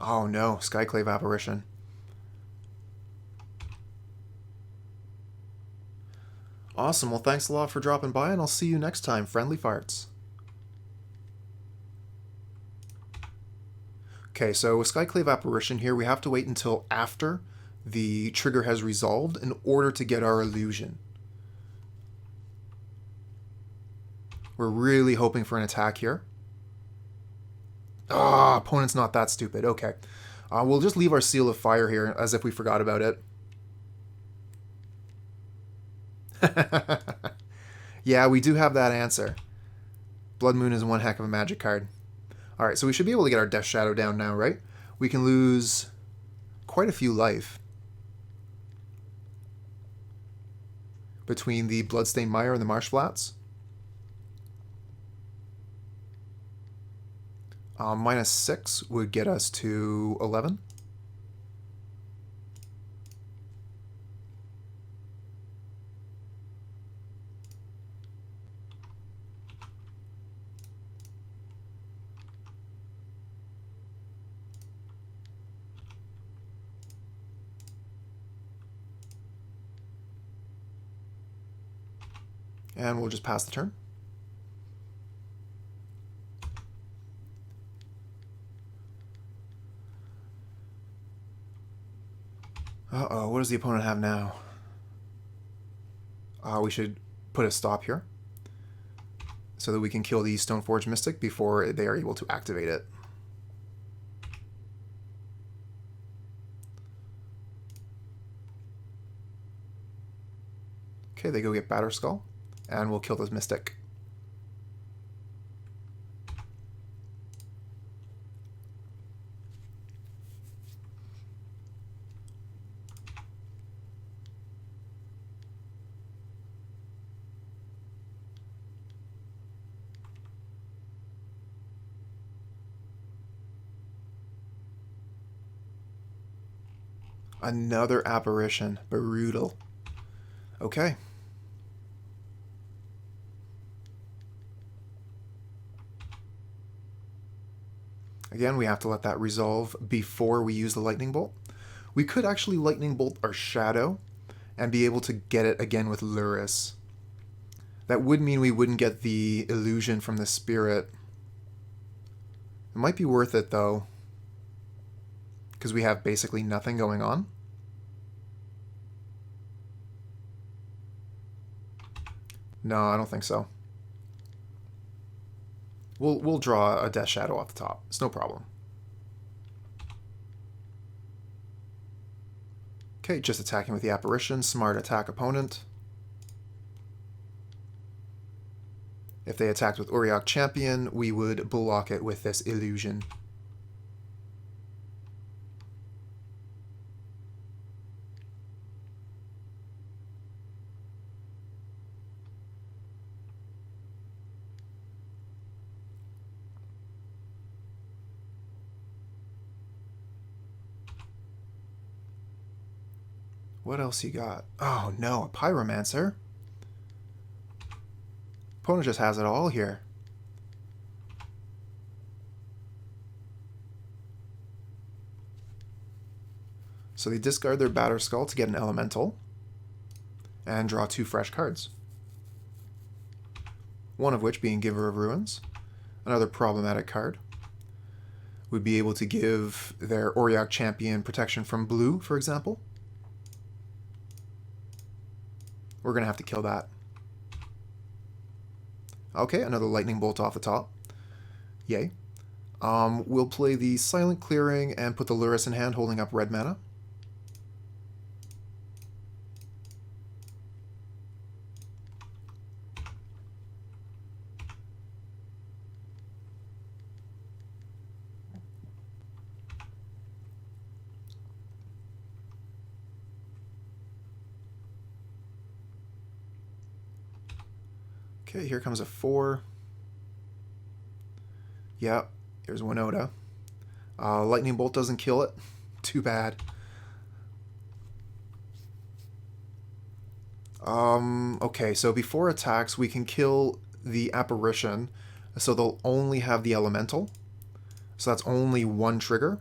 Oh no, Skyclave Apparition. Awesome, well thanks a lot for dropping by, and I'll see you next time, friendly farts. Okay, so with Skyclave Apparition here, we have to wait until after the trigger has resolved in order to get our illusion. We're really hoping for an attack here. Ah, opponent's not that stupid. Okay. We'll just leave our Seal of Fire here as if we forgot about it. Yeah, we do have that answer. Blood Moon is one heck of a magic card. Alright, so we should be able to get our Death Shadow down now, right? We can lose quite a few life between the Bloodstained Mire and the Marsh Flats. -6 would get us to 11. And we'll just pass the turn. Uh-oh, what does the opponent have now? We should put a stop here so that we can kill the Stoneforge Mystic before they are able to activate it. Okay, they go get Batterskull, and we'll kill this Mystic. Another apparition. Brutal. Okay. Again, we have to let that resolve before we use the Lightning Bolt. We could actually Lightning Bolt our Shadow and be able to get it again with Lurrus. That would mean we wouldn't get the illusion from the Spirit. It might be worth it, though, because we have basically nothing going on. No, I don't think so. We'll draw a Death Shadow off the top. It's no problem. Okay, just attacking with the Apparition. Smart attack opponent. If they attacked with Auriok Champion, we would block it with this Illusion. What else you got? Oh no, a Pyromancer. Opponent just has it all here. So they discard their Batterskull to get an Elemental and draw 2 fresh cards. One of which being Giver of Ruins. Another problematic card. Would be able to give their Auriok Champion protection from blue, for example. We're going to have to kill that. Okay, another Lightning Bolt off the top. Yay. We'll play the Silent Clearing and put the Lurrus in hand, holding up red mana. Okay, here comes a 4. Yeah, here's Winota. Lightning Bolt doesn't kill it. Too bad. Okay, so before attacks, we can kill the Apparition, so they'll only have the Elemental. So that's only 1 trigger.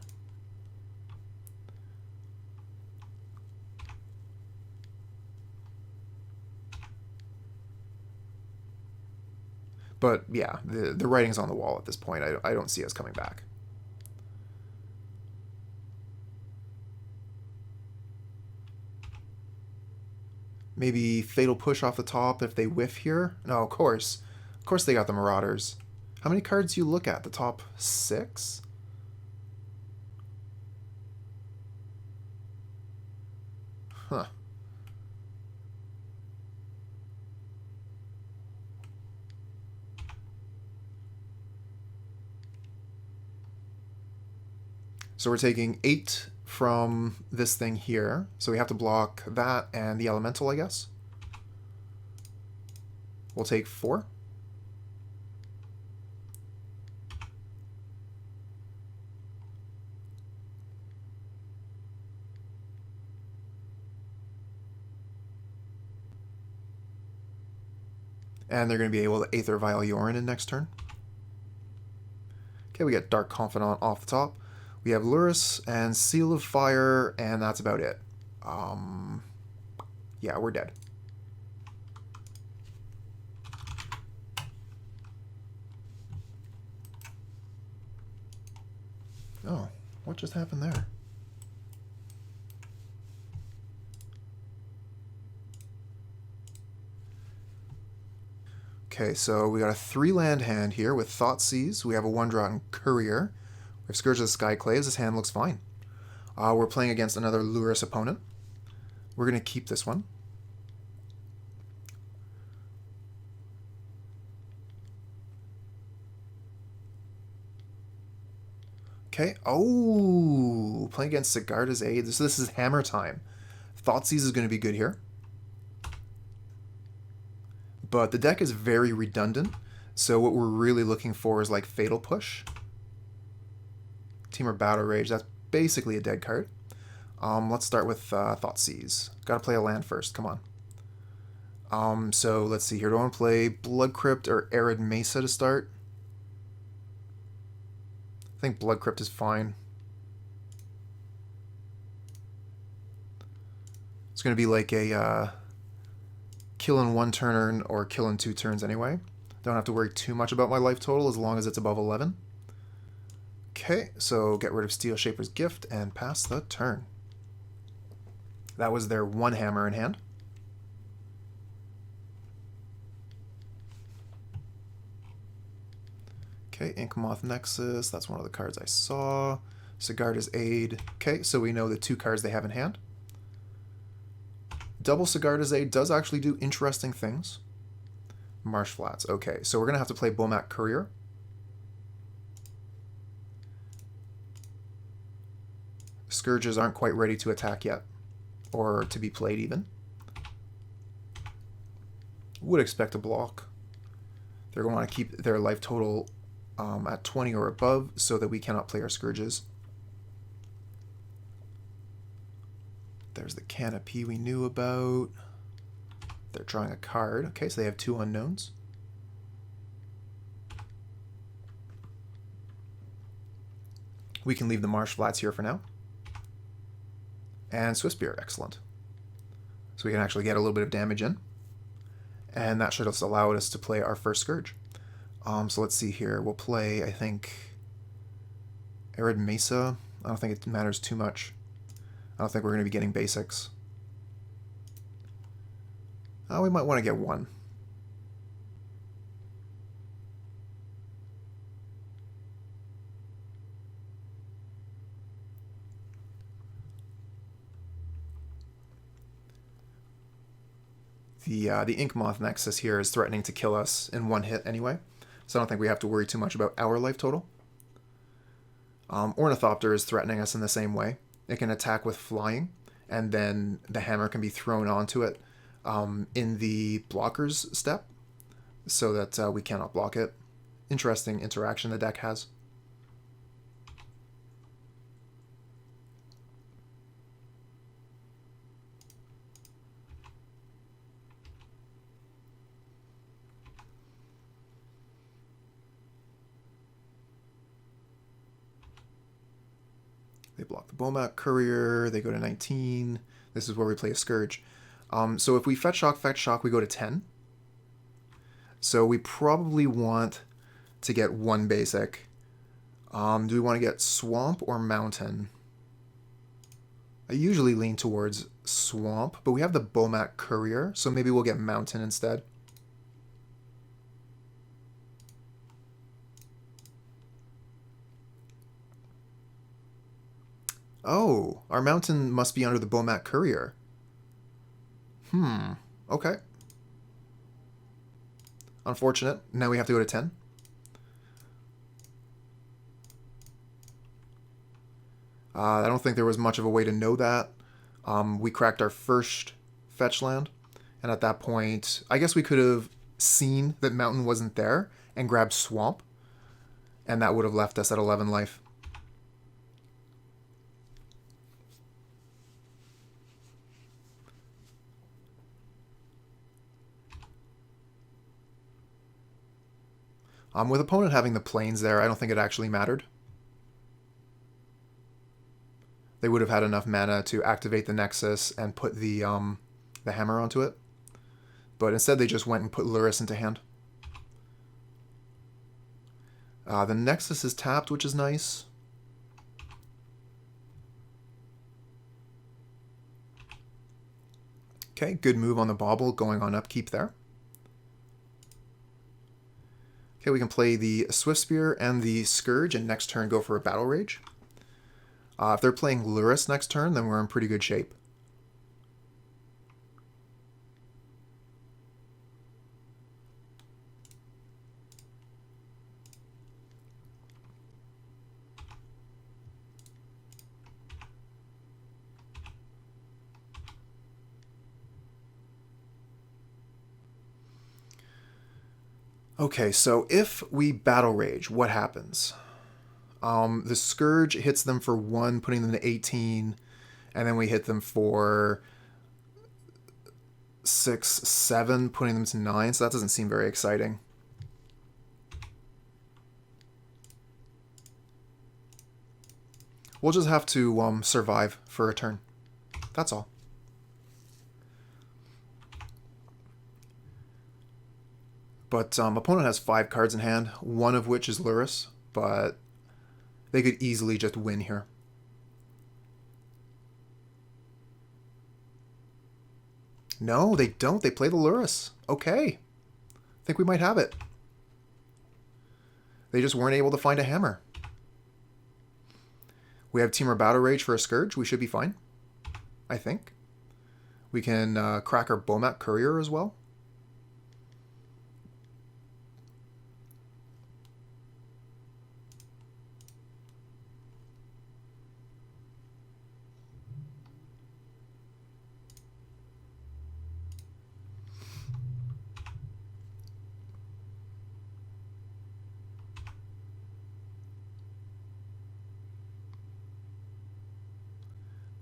But yeah, the writing's on the wall at this point. I don't see us coming back. Maybe Fatal Push off the top if they whiff here? No, of course. Of course they got the Marauders. How many cards do you look at? The top 6? Huh. So we're taking 8 from this thing here. So we have to block that and the Elemental, I guess. We'll take 4. And they're going to be able to Aether Vial Yorion in next turn. Okay, we get Dark Confidant off the top. We have Lurrus and Seal of Fire, and that's about it. Yeah, we're dead. Oh, what just happened there? Okay, so we got a 3-land hand here with Thoughtseize. We have a 1-drop Courier. We have Scourge of the Skyclaves. This hand looks fine. We're playing against another Lurrus opponent. We're going to keep this one. Okay. Oh, playing against Sigarda's Aid. So this is hammer time. Thoughtseize is going to be good here. But the deck is very redundant, so what we're really looking for is like Fatal Push. Temur Battle Rage, that's basically a dead card. Let's start with Thoughtseize. Gotta play a land first, come on. So let's see here. Do I want to play Blood Crypt or Arid Mesa to start? I think Blood Crypt is fine. It's going to be like a kill in 1 turn or kill in 2 turns anyway. Don't have to worry too much about my life total as long as it's above 11. Okay, so get rid of Steel Shaper's Gift and pass the turn. That was their 1 hammer in hand. Okay, Inkmoth Nexus, that's one of the cards I saw. Sigarda's Aid. Okay, so we know the 2 cards they have in hand. Double Sigarda's Aid does actually do interesting things. Marsh Flats. Okay, so we're going to have to play Bomat Courier. Scourges aren't quite ready to attack yet, or to be played even. Would expect a block. They're going to want to keep their life total at 20 or above so that we cannot play our Scourges. There's the Canopy we knew about. They're drawing a card. Okay, so they have 2 unknowns. We can leave the Marsh Flats here for now. And Swiftspear, excellent. So we can actually get a little bit of damage in. And that should also allow us to play our first Scourge. So let's see here. We'll play, I think, Arid Mesa. I don't think it matters too much. I don't think we're going to be getting basics. We might want to get 1. The Inkmoth Nexus here is threatening to kill us in 1 hit anyway, so I don't think we have to worry too much about our life total. Ornithopter is threatening us in the same way. It can attack with flying, and then the hammer can be thrown onto it in the blockers step, so that we cannot block it. Interesting interaction the deck has. They block the Bomat Courier, they go to 19. This is where we play a Scourge. So if we fetch shock, we go to 10. So we probably want to get 1 basic. Do we want to get Swamp or Mountain? I usually lean towards Swamp, but we have the Bomat Courier, so maybe we'll get Mountain instead. Oh, our Mountain must be under the Bomat Courier. Okay. Unfortunate. Now we have to go to 10. I don't think there was much of a way to know that. We cracked our first fetch land, and at that point, I guess we could have seen that Mountain wasn't there and grabbed Swamp, and that would have left us at 11 life. With opponent having the plains there, I don't think it actually mattered. They would have had enough mana to activate the Nexus and put the hammer onto it. But instead they just went and put Lurrus into hand. The Nexus is tapped, which is nice. Okay, good move on the Bauble, going on upkeep there. Okay, we can play the Swiftspear and the Scourge, and next turn go for a Battle Rage. If they're playing Lurrus next turn, then we're in pretty good shape. Okay, so if we Battle Rage, what happens? The Scourge hits them for 1, putting them to 18, And then we hit them for 6, 7, putting them to 9. So that doesn't seem very exciting. We'll just have to survive for a turn. That's all. But opponent has 5 cards in hand, one of which is Lurrus, but they could easily just win here. No, they don't. They play the Lurrus. Okay. I think we might have it. They just weren't able to find a hammer. We have Temur Battle Rage for a Scourge. We should be fine, I think. We can crack our Bomat Courier as well.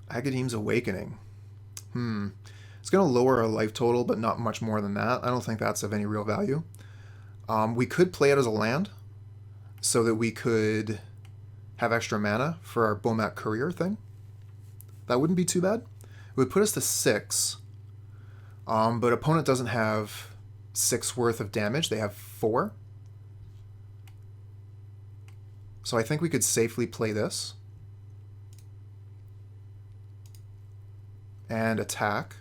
Agadeem's Awakening. It's going to lower our life total, but not much more than that. I don't think that's of any real value. We could play it as a land, so that we could have extra mana for our Bomat Courier thing. That wouldn't be too bad. It would put us to 6, but opponent doesn't have 6 worth of damage. They have 4. So I think we could safely play this. And attack.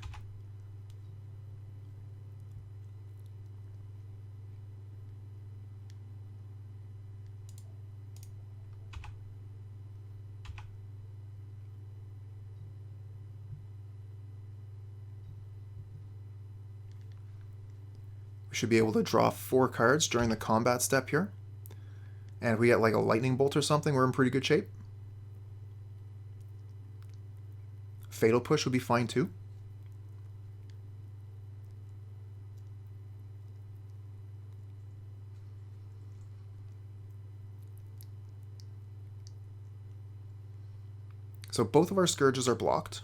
We should be able to draw 4 cards during the combat step here. And if we get like a lightning bolt or something, we're in pretty good shape. Fatal Push would be fine too. So both of our Scourges are blocked.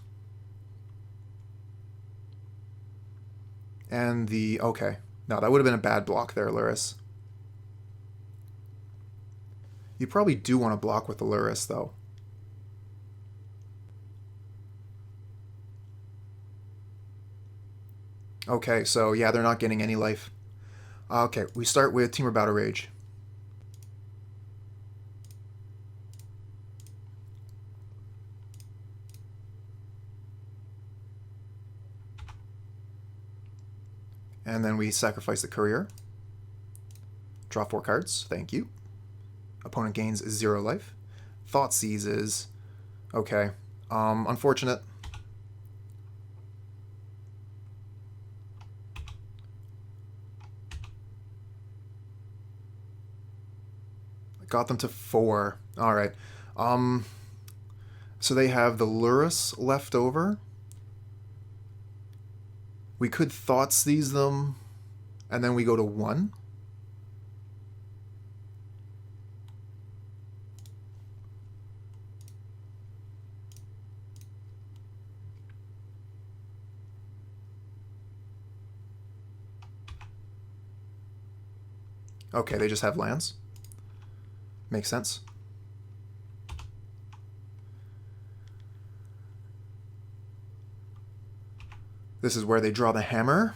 And the... okay. No, that would have been a bad block there, Lurrus. You probably do want to block with the Lurrus, though. Okay, so yeah, they're not getting any life. Okay, we start with Temur Battle Rage. And then we sacrifice the Courier. Draw 4 cards, thank you. Opponent gains 0 life. Thoughtseize is... okay. Unfortunate. Got them to 4. All right. So they have the Lurrus left over. We could Thoughtseize them, and then we go to 1. Okay, they just have lands. Makes sense. This is where they draw the hammer.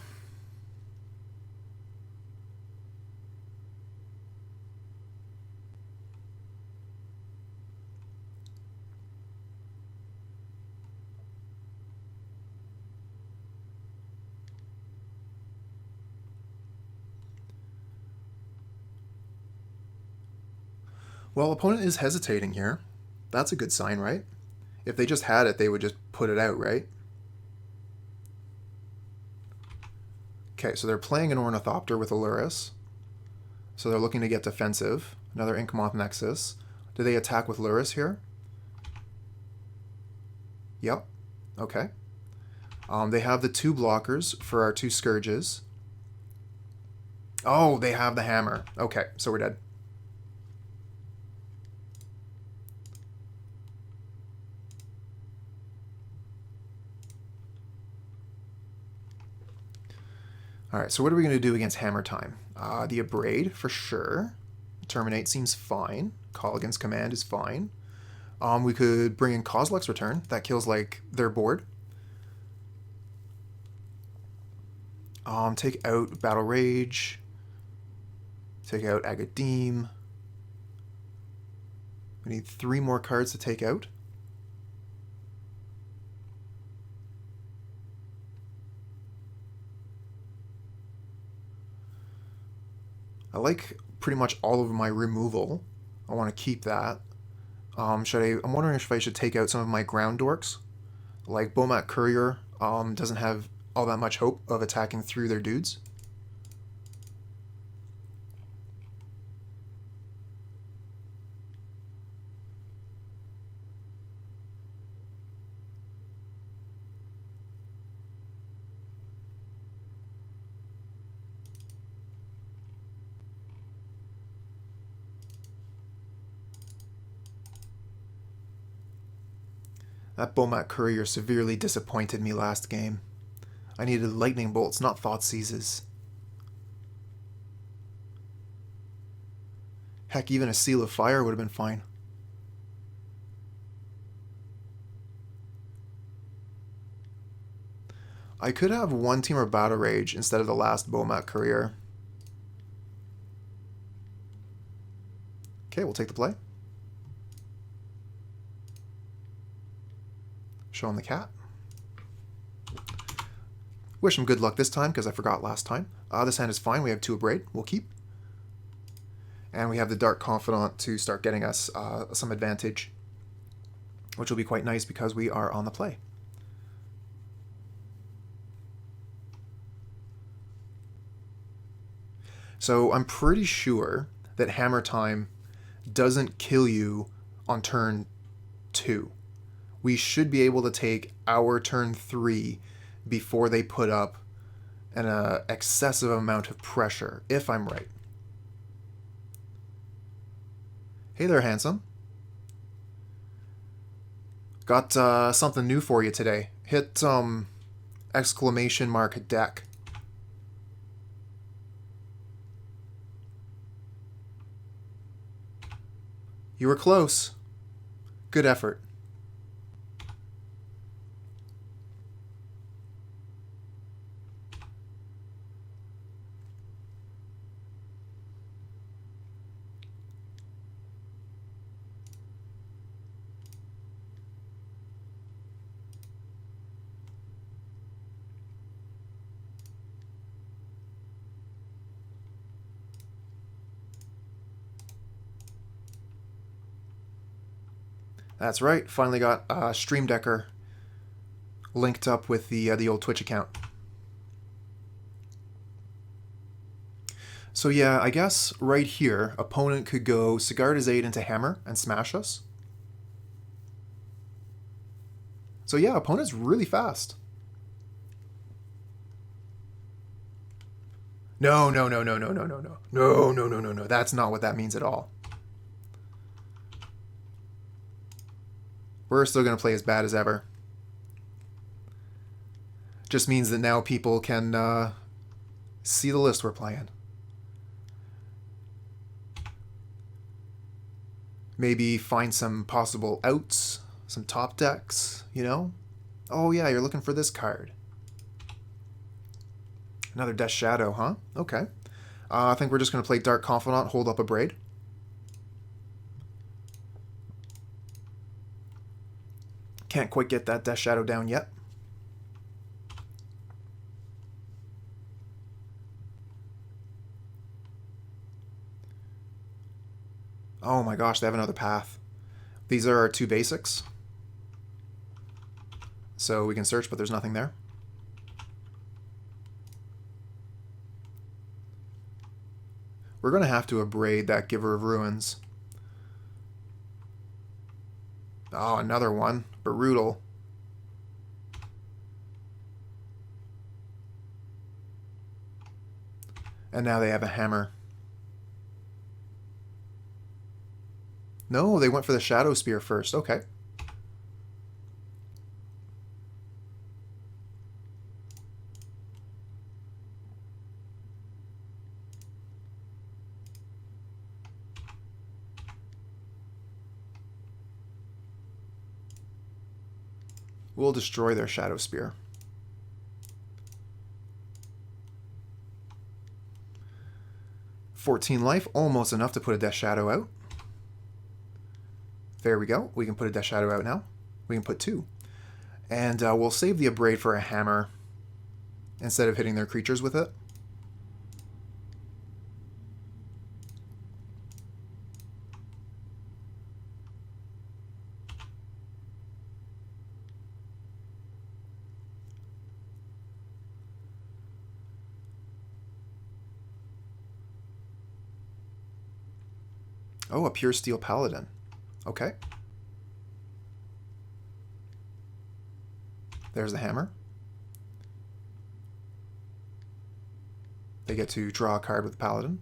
Well, opponent is hesitating here. That's a good sign, right? If they just had it, they would just put it out, right? Okay, so they're playing an Ornithopter with a Lurrus. So they're looking to get defensive. Another Inkmoth Nexus. Do they attack with Lurrus here? Yep. Okay. They have the 2 blockers for our 2 Scourges. Oh, they have the hammer. Okay, so we're dead. Alright, so what are we going to do against Hammer Time? The Abrade, for sure. Terminate seems fine. Kolaghan's Command is fine. We could bring in Kozilek's Return. That kills, like, their board. Take out Battle Rage. Take out Agadeem. We need 3 more cards to take out. I like pretty much all of my removal. I want to keep that. I'm wondering if I should take out some of my ground dorks. Like Bomat Courier doesn't have all that much hope of attacking through their dudes. That Bomat Courier severely disappointed me last game. I needed lightning bolts, not Thoughtseizes. Heck, even a Seal of Fire would have been fine. I could have one Temur Battle Rage instead of the last Bomat Courier. Okay, we'll take the play. Show him the cat. Wish him good luck this time, because I forgot last time. This hand is fine. We have 2 Abrade. We'll keep. And we have the Dark Confidant to start getting us some advantage, which will be quite nice because we are on the play. So I'm pretty sure that Hammer Time doesn't kill you on turn 2. We should be able to take our turn 3 before they put up an excessive amount of pressure, if I'm right. Hey there, handsome. Got something new for you today. Hit exclamation mark deck. You were close. Good effort. That's right, finally got Stream Decker linked up with the old Twitch account. So yeah, I guess right here, opponent could go Sigurd 8 into Hammer and smash us. So yeah, opponent's really fast. No. That's not what that means at all. We're still going to play as bad as ever. Just means that now people can see the list we're playing. Maybe find some possible outs, some top decks, you know? Oh yeah, you're looking for this card. Another Death Shadow, huh? Okay. I think we're just going to play Dark Confidant, hold up Abrade. Can't quite get that Death Shadow down yet. Oh my gosh, they have another path. These are our 2 basics. So we can search, but there's nothing there. We're going to have to Abrade that Giver of Ruins. Oh, another one. Brutal. And now they have a hammer. No, they went for the Shadow Spear first. Okay. We'll destroy their Shadow Spear. $14 life, almost enough to put a Death Shadow out. There we go. We can put a Death Shadow out now. We can put 2. And we'll save the Abrade for a hammer instead of hitting their creatures with it. Oh, a Pure Steel Paladin. Okay. There's the hammer. They get to draw a card with the Paladin.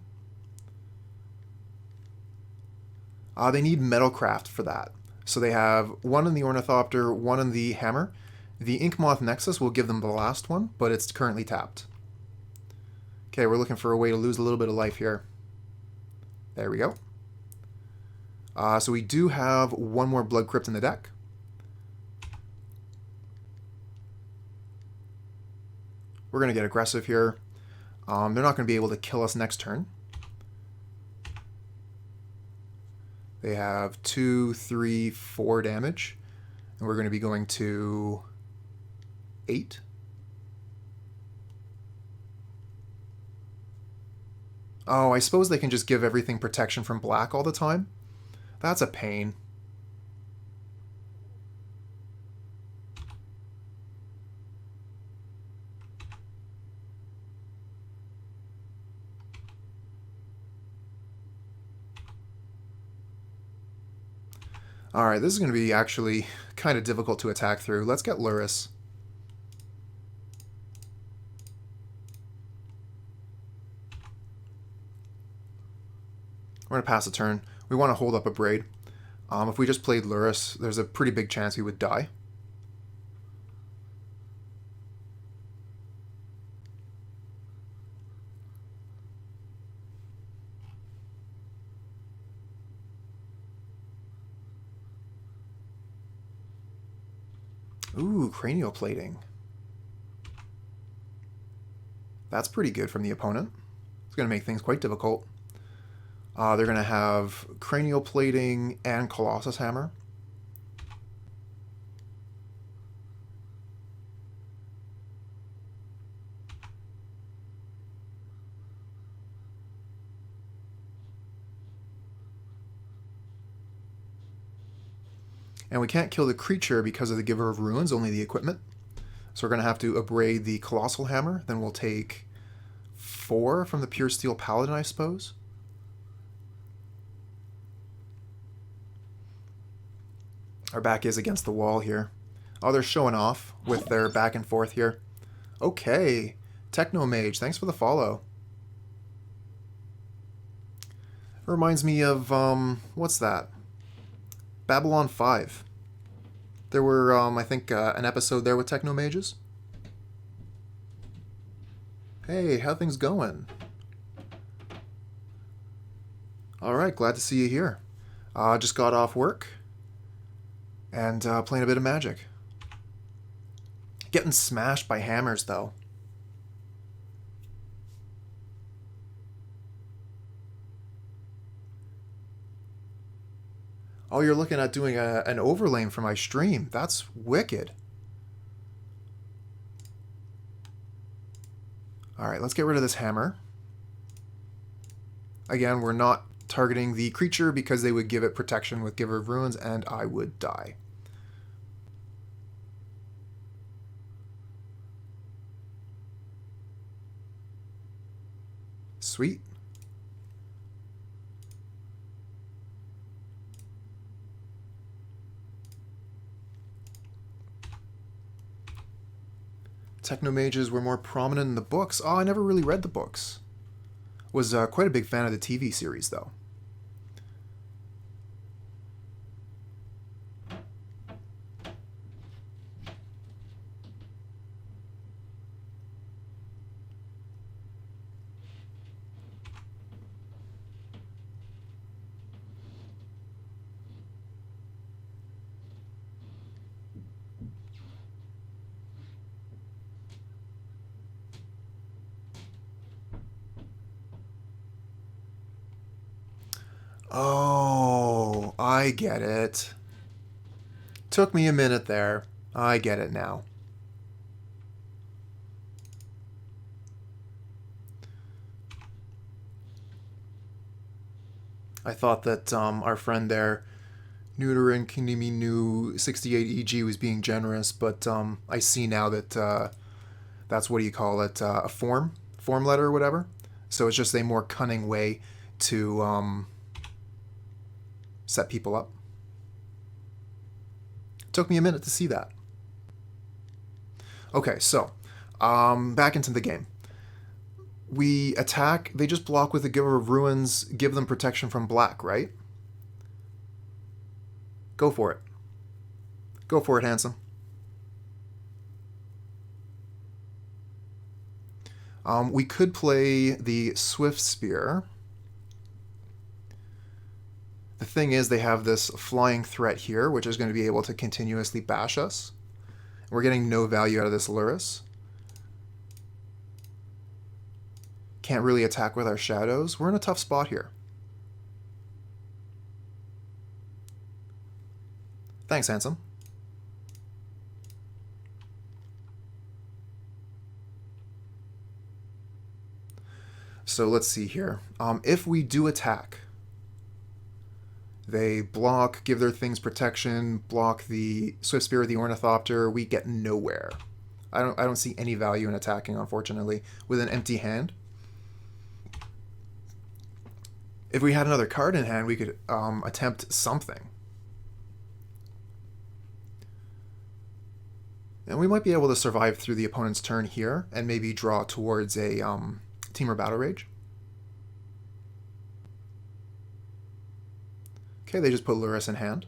They need Metalcraft for that. So they have 1 in the Ornithopter, 1 in the hammer. The Inkmoth Nexus will give them the last one, but it's currently tapped. Okay, we're looking for a way to lose a little bit of life here. There we go. So we do have 1 more Blood Crypt in the deck. We're going to get aggressive here. They're not going to be able to kill us next turn. They have 2, 3, 4 damage. And we're going to be going to 8. Oh, I suppose they can just give everything protection from black all the time. That's a pain. Alright, this is going to be actually kind of difficult to attack through. Let's get Lurrus. We're going to pass a turn. We want to hold up Abrade. If we just played Lurrus, there's a pretty big chance he would die. Ooh, cranial plating. That's pretty good from the opponent. It's going to make things quite difficult. They're going to have cranial plating and Colossus Hammer. And we can't kill the creature because of the Giver of Runes, only the equipment. So we're going to have to Abrade the Colossal Hammer. Then we'll take 4 from the Pure Steel Paladin, I suppose. Our back is against the wall here. Oh, they're showing off with their back and forth here. Okay. Techno Mage, thanks for the follow. Reminds me of, what's that? Babylon 5. There were, I think, an episode there with Techno Mages. Hey, how things going? Alright, glad to see you here. Just got off work. And playing a bit of Magic. Getting smashed by hammers, though. Oh, you're looking at doing an overlay for my stream. That's wicked. Alright, let's get rid of this hammer. Again, we're not targeting the creature because they would give it protection with Giver of Runes, and I would die. Sweet. Technomages were more prominent in the books. Oh, I never really read the books. Was quite a big fan of the TV series, though. Oh, I get it. Took me a minute there. I get it now. I thought that our friend there, Neuterin Kinimi Nu 68 EG, was being generous, but I see now that that's, what do you call it, a form letter or whatever. So it's just a more cunning way to set people up. Took me a minute to see that. Okay, so back into the game. We attack, they just block with the Giver of Ruins, give them protection from black, right? Go for it. Go for it, handsome. We could play the Swiftspear. The thing is, they have this flying threat here, which is going to be able to continuously bash us. We're getting no value out of this Lurrus. Can't really attack with our shadows. We're in a tough spot here. Thanks, handsome. So let's see here. If we do attack, they block, give their things protection, block the Swiftspear or the Ornithopter. We get nowhere. I don't see any value in attacking, unfortunately, with an empty hand. If we had another card in hand, we could attempt something. And we might be able to survive through the opponent's turn here and maybe draw towards a Temur Battle Rage. Okay, they just put Lurrus in hand.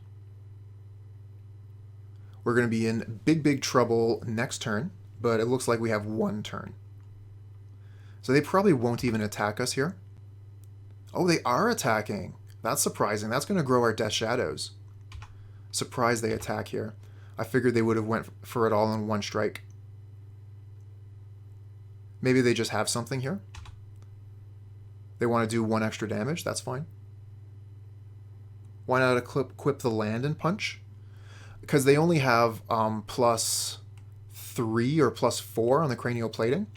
We're going to be in big trouble next turn, but it looks like we have one turn. So they probably won't even attack us here. Oh, they are attacking. That's surprising. That's going to grow our Death Shadows. Surprised they attack here. I figured they would have went for it all in one strike. Maybe they just have something here. They want to do one extra damage. That's fine. Why not equip the land and punch? Because they only have +3 or +4 on the cranial plating.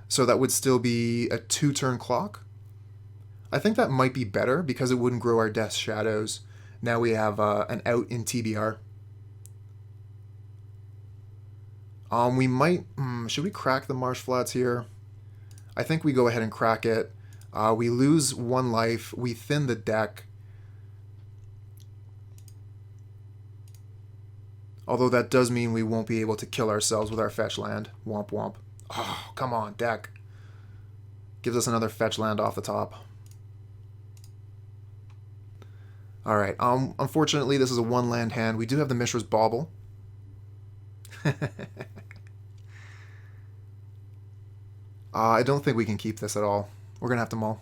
So that would still be a 2-turn clock. I think that might be better because it wouldn't grow our Death Shadows. Now we have an out in TBR. We might... should we crack the Marsh Flats here? I think we go ahead and crack it. We lose 1 life. We thin the deck. Although that does mean we won't be able to kill ourselves with our fetch land. Womp womp. Oh, come on, deck. Gives us another fetch land off the top. Alright, unfortunately this is a 1-land hand. We do have the Mishra's Bauble. I don't think we can keep this at all. We're going to have to mull.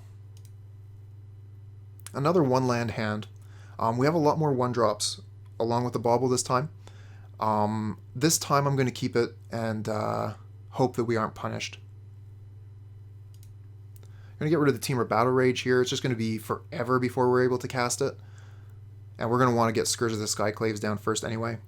Another 1-land hand. We have a lot more 1-drops along with the Bauble this time. This time I'm going to keep it and hope that we aren't punished. I'm going to get rid of the Temur Battle Rage here. It's just going to be forever before we're able to cast it. And we're going to want to get Scourge of the Skyclaves down first anyway.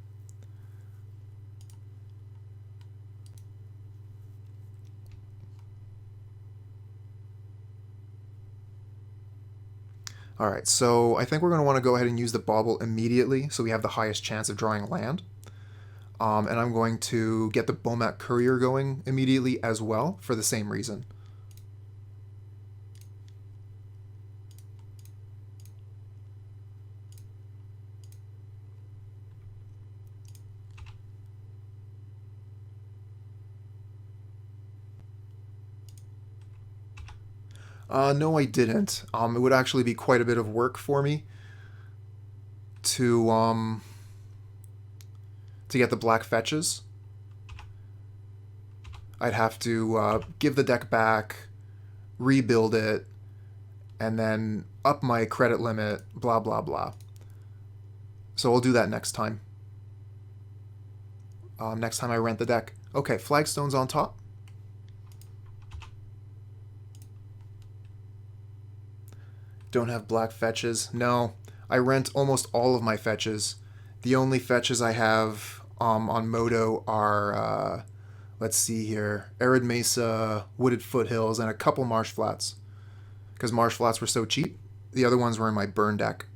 Alright, so I think we're going to want to go ahead and use the Bauble immediately so we have the highest chance of drawing land. And I'm going to get the Bomat Courier going immediately as well for the same reason. No, I didn't. It would actually be quite a bit of work for me to get the black fetches. I'd have to give the deck back, rebuild it, and then up my credit limit, blah, blah, blah. So I'll do that next time. Next time I rent the deck. Okay, flagstones on top. Don't have black fetches. No, I rent almost all of my fetches. The only fetches I have on Moto are, let's see here, Arid Mesa, Wooded Foothills, and a couple Marsh Flats. Because Marsh Flats were so cheap. The other ones were in my burn deck.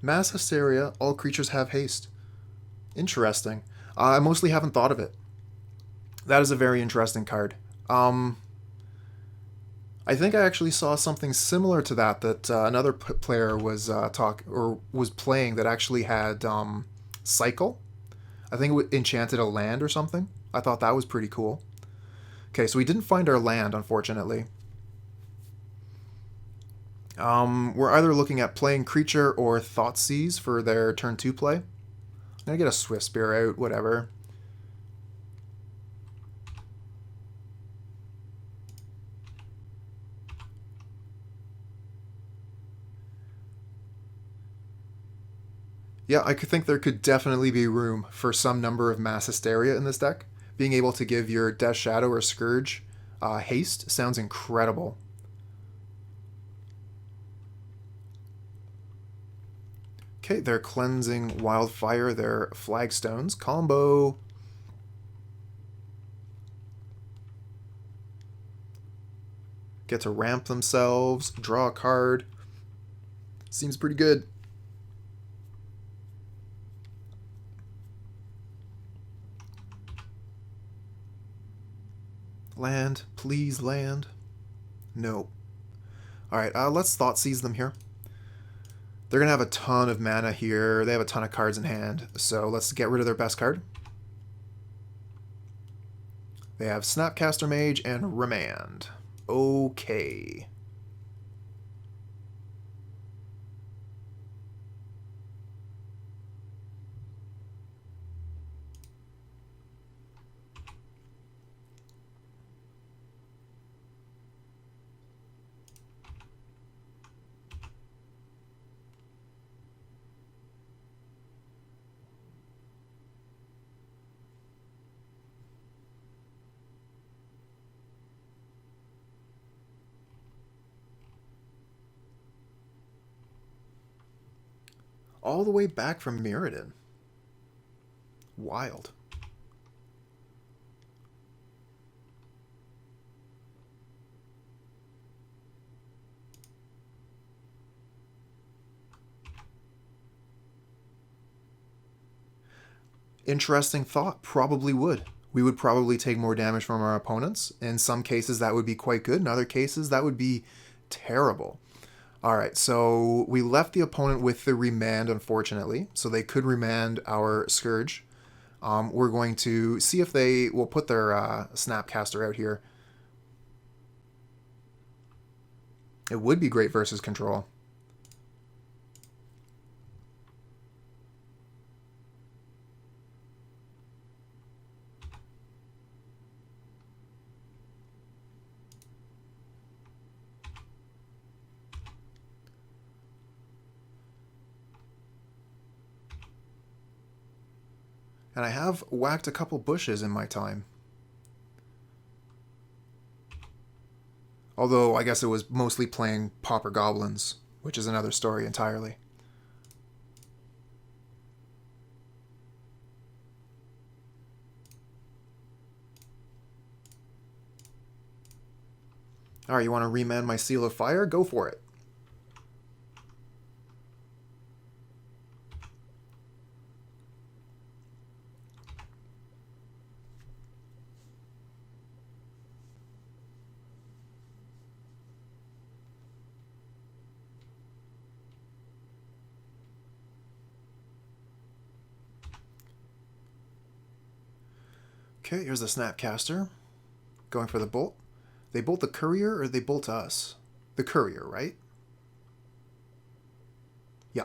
Mass Hysteria. All creatures have haste. Interesting. I mostly haven't thought of it. That is a very interesting card. I think I actually saw something similar to that another player was was playing that actually had Cycle. I think it enchanted a land or something. I thought that was pretty cool. Okay, so we didn't find our land, unfortunately. We're either looking at playing creature or Thoughtseize for their turn 2 play. I'm gonna get a Swiftspear out, whatever. Yeah, I could think there could definitely be room for some number of Mass Hysteria in this deck. Being able to give your Death Shadow or Scourge haste sounds incredible. Okay, they're cleansing Wildfire, their Flagstones. Combo. Get to ramp themselves, draw a card. Seems pretty good. Land, please land. No. Alright, let's Thoughtseize them here. They're going to have a ton of mana here. They have a ton of cards in hand. So let's get rid of their best card. They have Snapcaster Mage and Remand. Okay. All the way back from Mirrodin. Wild. Interesting thought. Probably would. We would probably take more damage from our opponents. In some cases, that would be quite good. In other cases, that would be terrible. Alright, so we left the opponent with the Remand, unfortunately. So they could Remand our Scourge. We're going to see if they will put their Snapcaster out here. It would be great versus control. And I have whacked a couple bushes in my time. Although, I guess it was mostly playing Pauper Goblins, which is another story entirely. Alright, you want to remand my Seal of Fire? Go for it. Okay, here's the Snapcaster. Going for the bolt. They bolt the Courier or they bolt us? The Courier, right? Yeah.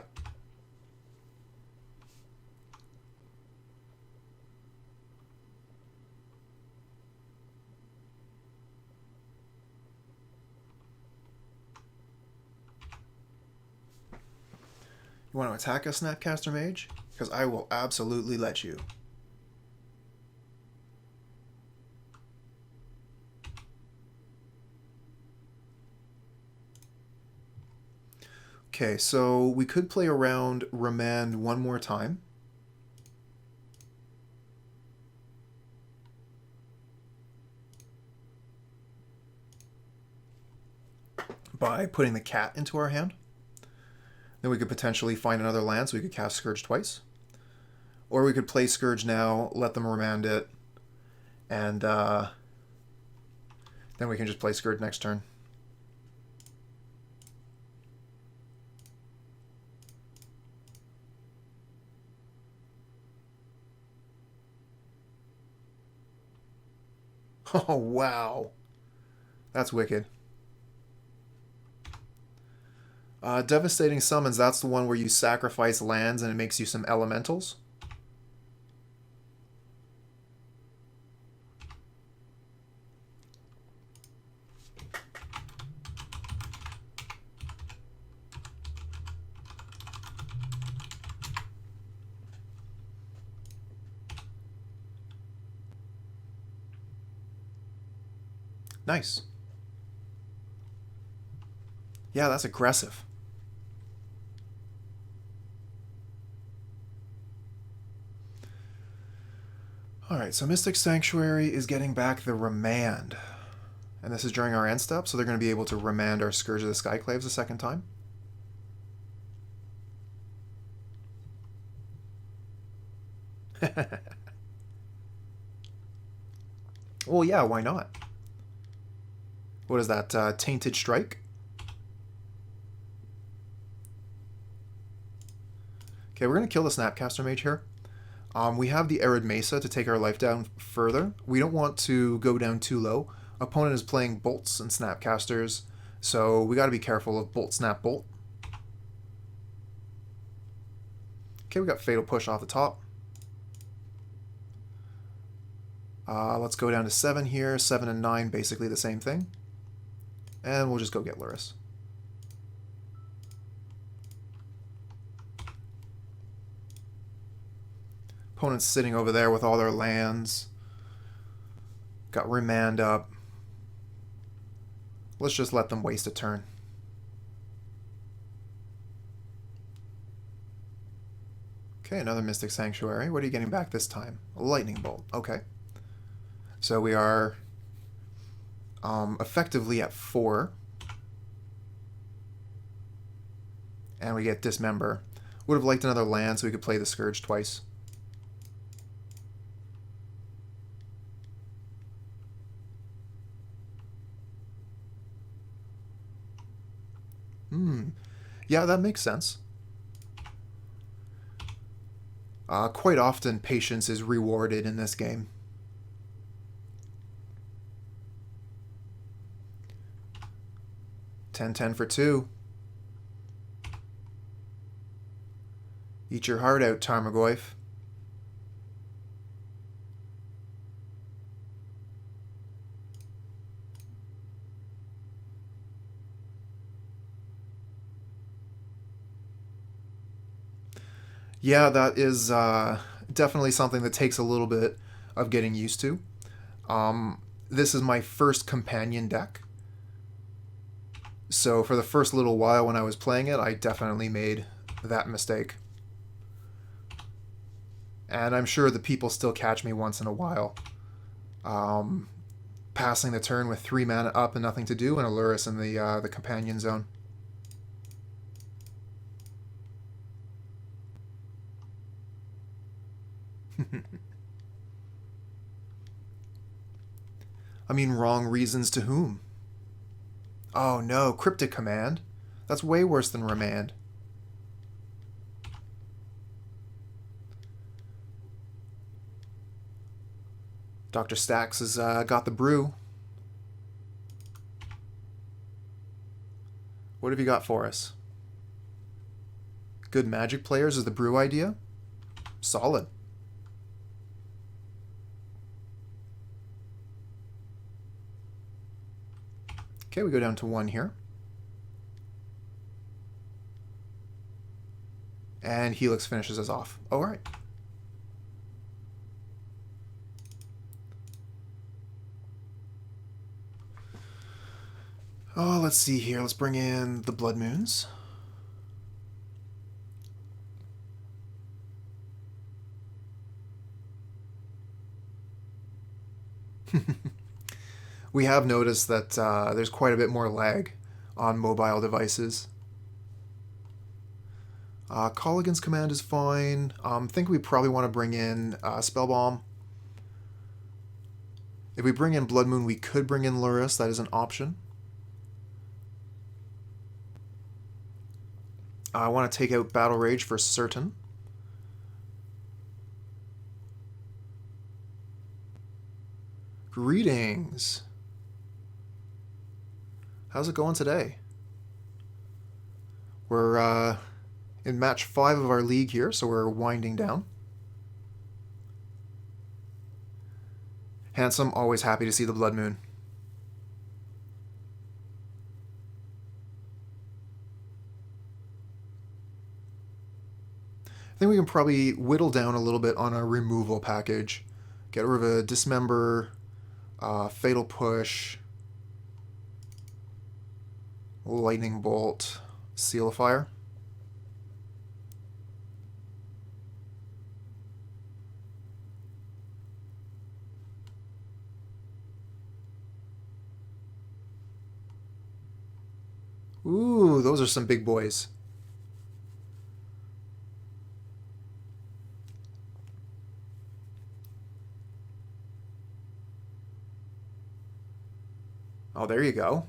You want to attack a Snapcaster Mage? Because I will absolutely let you. Okay, so we could play around Remand one more time. By putting the cat into our hand. Then we could potentially find another land, so we could cast Scourge twice. Or we could play Scourge now, let them remand it, and then we can just play Scourge next turn. Oh, wow. That's wicked. Devastating Summons, that's the one where you sacrifice lands and it makes you some elementals. Nice. Yeah, that's aggressive. Alright, so Mystic Sanctuary is getting back the Remand. And this is during our end step, so they're going to be able to remand our Scourge of the Skyclaves a second time. Well, yeah, why not? What is that, Tainted Strike? Okay, we're going to kill the Snapcaster Mage here. We have the Arid Mesa to take our life down further. We don't want to go down too low. Opponent is playing Bolts and Snapcasters, so we got to be careful of Bolt, Snap, Bolt. Okay, we got Fatal Push off the top. Let's go down to 7 here. 7 and 9, basically the same thing. And we'll just go get Lurrus. Opponent's sitting over there with all their lands. Got Remand up. Let's just let them waste a turn. Okay, another Mystic Sanctuary. What are you getting back this time? A Lightning Bolt. Okay. So we are effectively at 4. And we get Dismember. Would have liked another land so we could play the Scourge twice. Yeah, that makes sense. Quite often, patience is rewarded in this game. $10-10 for 2. Eat your heart out, Tarmogoyf. Yeah, that is definitely something that takes a little bit of getting used to. This is my first companion deck. So for the first little while when I was playing it, I definitely made that mistake. And I'm sure the people still catch me once in a while. Passing the turn with 3 mana up and nothing to do, and a Lurrus in the companion zone. I mean, wrong reasons to whom? Oh no, Cryptic Command. That's way worse than Remand. Dr. Stacks has got the brew. What have you got for us? Good Magic players is the brew idea? Solid. Okay, we go down to 1 here. And Helix finishes us off. All right. Oh, let's see here. Let's bring in the Blood Moons. We have noticed that there's quite a bit more lag on mobile devices. Kolaghan's command is fine. I think we probably want to bring in Spellbomb. If we bring in Blood Moon, we could bring in Lurrus. That is an option. I want to take out Battle Rage for certain. Greetings. How's it going today? We're in match 5 of our league here, so we're winding down. Handsome, always happy to see the Blood Moon. I think we can probably whittle down a little bit on our removal package. Get rid of a Dismember, Fatal Push, Lightning Bolt, Seal of Fire. Ooh, those are some big boys. Oh, there you go.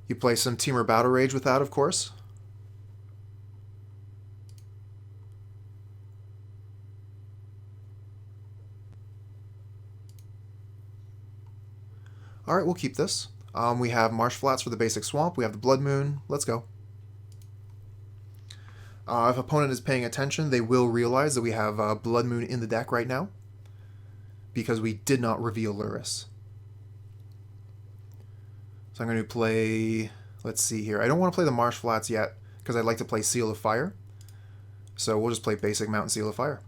You play some Temur Battle Rage with that, of course. Alright, we'll keep this. We have Marsh Flats for the basic swamp. We have the Blood Moon. Let's go. If opponent is paying attention, they will realize that we have Blood Moon in the deck right now, because we did not reveal Lurrus. So I'm going to play, let's see here. I don't want to play the Marsh Flats yet, because I'd like to play Seal of Fire. So we'll just play basic Mountain Seal of Fire.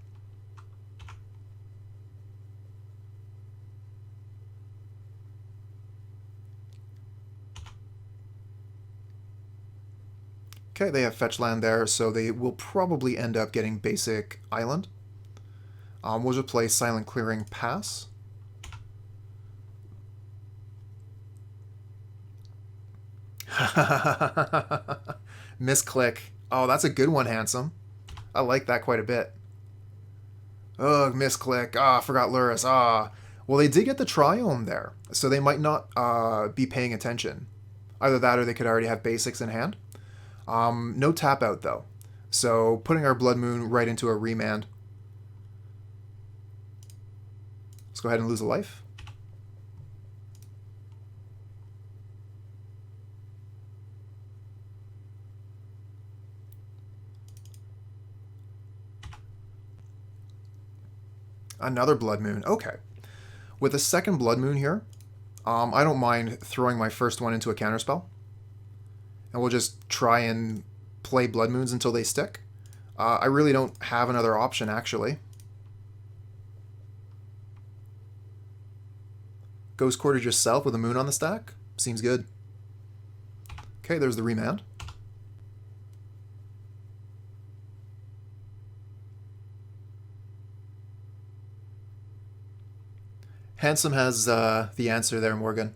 Okay, they have fetch land there, so they will probably end up getting basic island. We'll just play Silent Clearing Pass. Misclick. Oh, that's a good one, Handsome. I like that quite a bit. Ugh, misclick. Ah, forgot Lurrus. Ah. Well, they did get the Triome there, so they might not be paying attention. Either that or they could already have basics in hand. No tap out though, so putting our Blood Moon right into a remand. Let's go ahead and lose a life. Another Blood Moon. Okay, with a second Blood Moon here, I don't mind throwing my first one into a counterspell. And we'll just try and play Blood Moons until they stick. I really don't have another option, actually. Ghost Quartered yourself with a moon on the stack? Seems good. Okay, there's the remand. Handsome has the answer there, Morgan.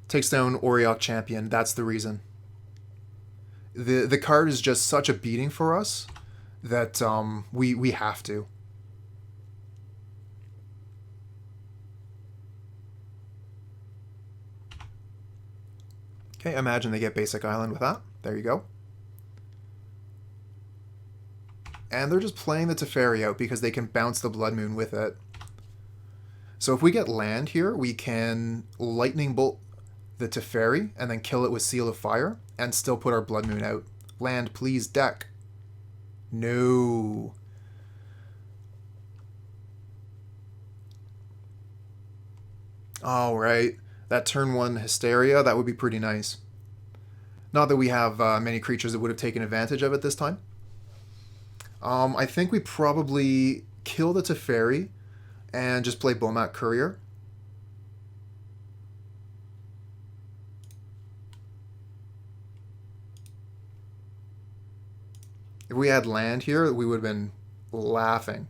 Takes down Auriok Champion. That's the reason. The card is just such a beating for us that we have to. Okay, imagine they get basic island with that. There you go. And they're just playing the Teferi out because they can bounce the Blood Moon with it. So if we get land here, we can Lightning Bolt the Teferi and then kill it with Seal of Fire and still put our Blood Moon out. Land, please, deck. No. All right. That turn 1 Hysteria, that would be pretty nice. Not that we have many creatures that would have taken advantage of it this time. I think we probably kill the Teferi and just play Bomat Courier. If If we had land here, we would have been laughing.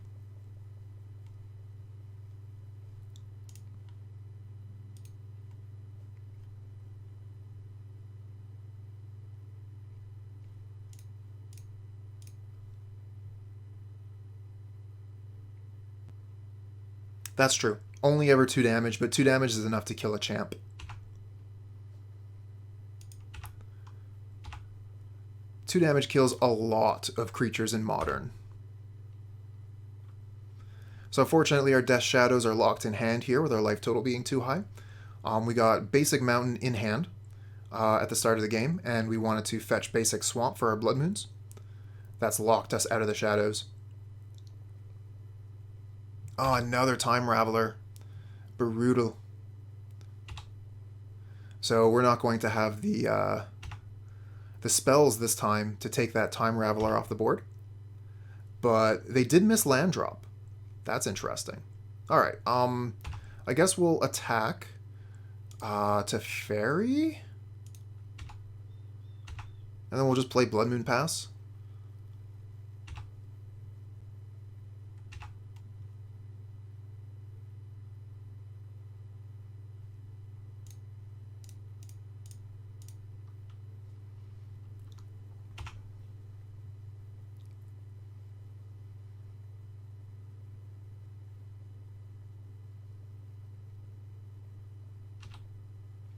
That's true. Only ever 2 damage, but 2 damage is enough to kill a champ. Two damage kills a lot of creatures in Modern. So unfortunately our Death Shadows are locked in hand here with our life total being too high. We got Basic Mountain in hand at the start of the game, and we wanted to fetch Basic Swamp for our Blood Moons. That's locked us out of the shadows. Oh, another Time Raveler. Brutal. So we're not going to have the spells this time to take that Time Raveler off the board. But they did miss land drop. That's interesting. Alright, I guess we'll attack to Fairy. And then we'll just play Blood Moon Pass.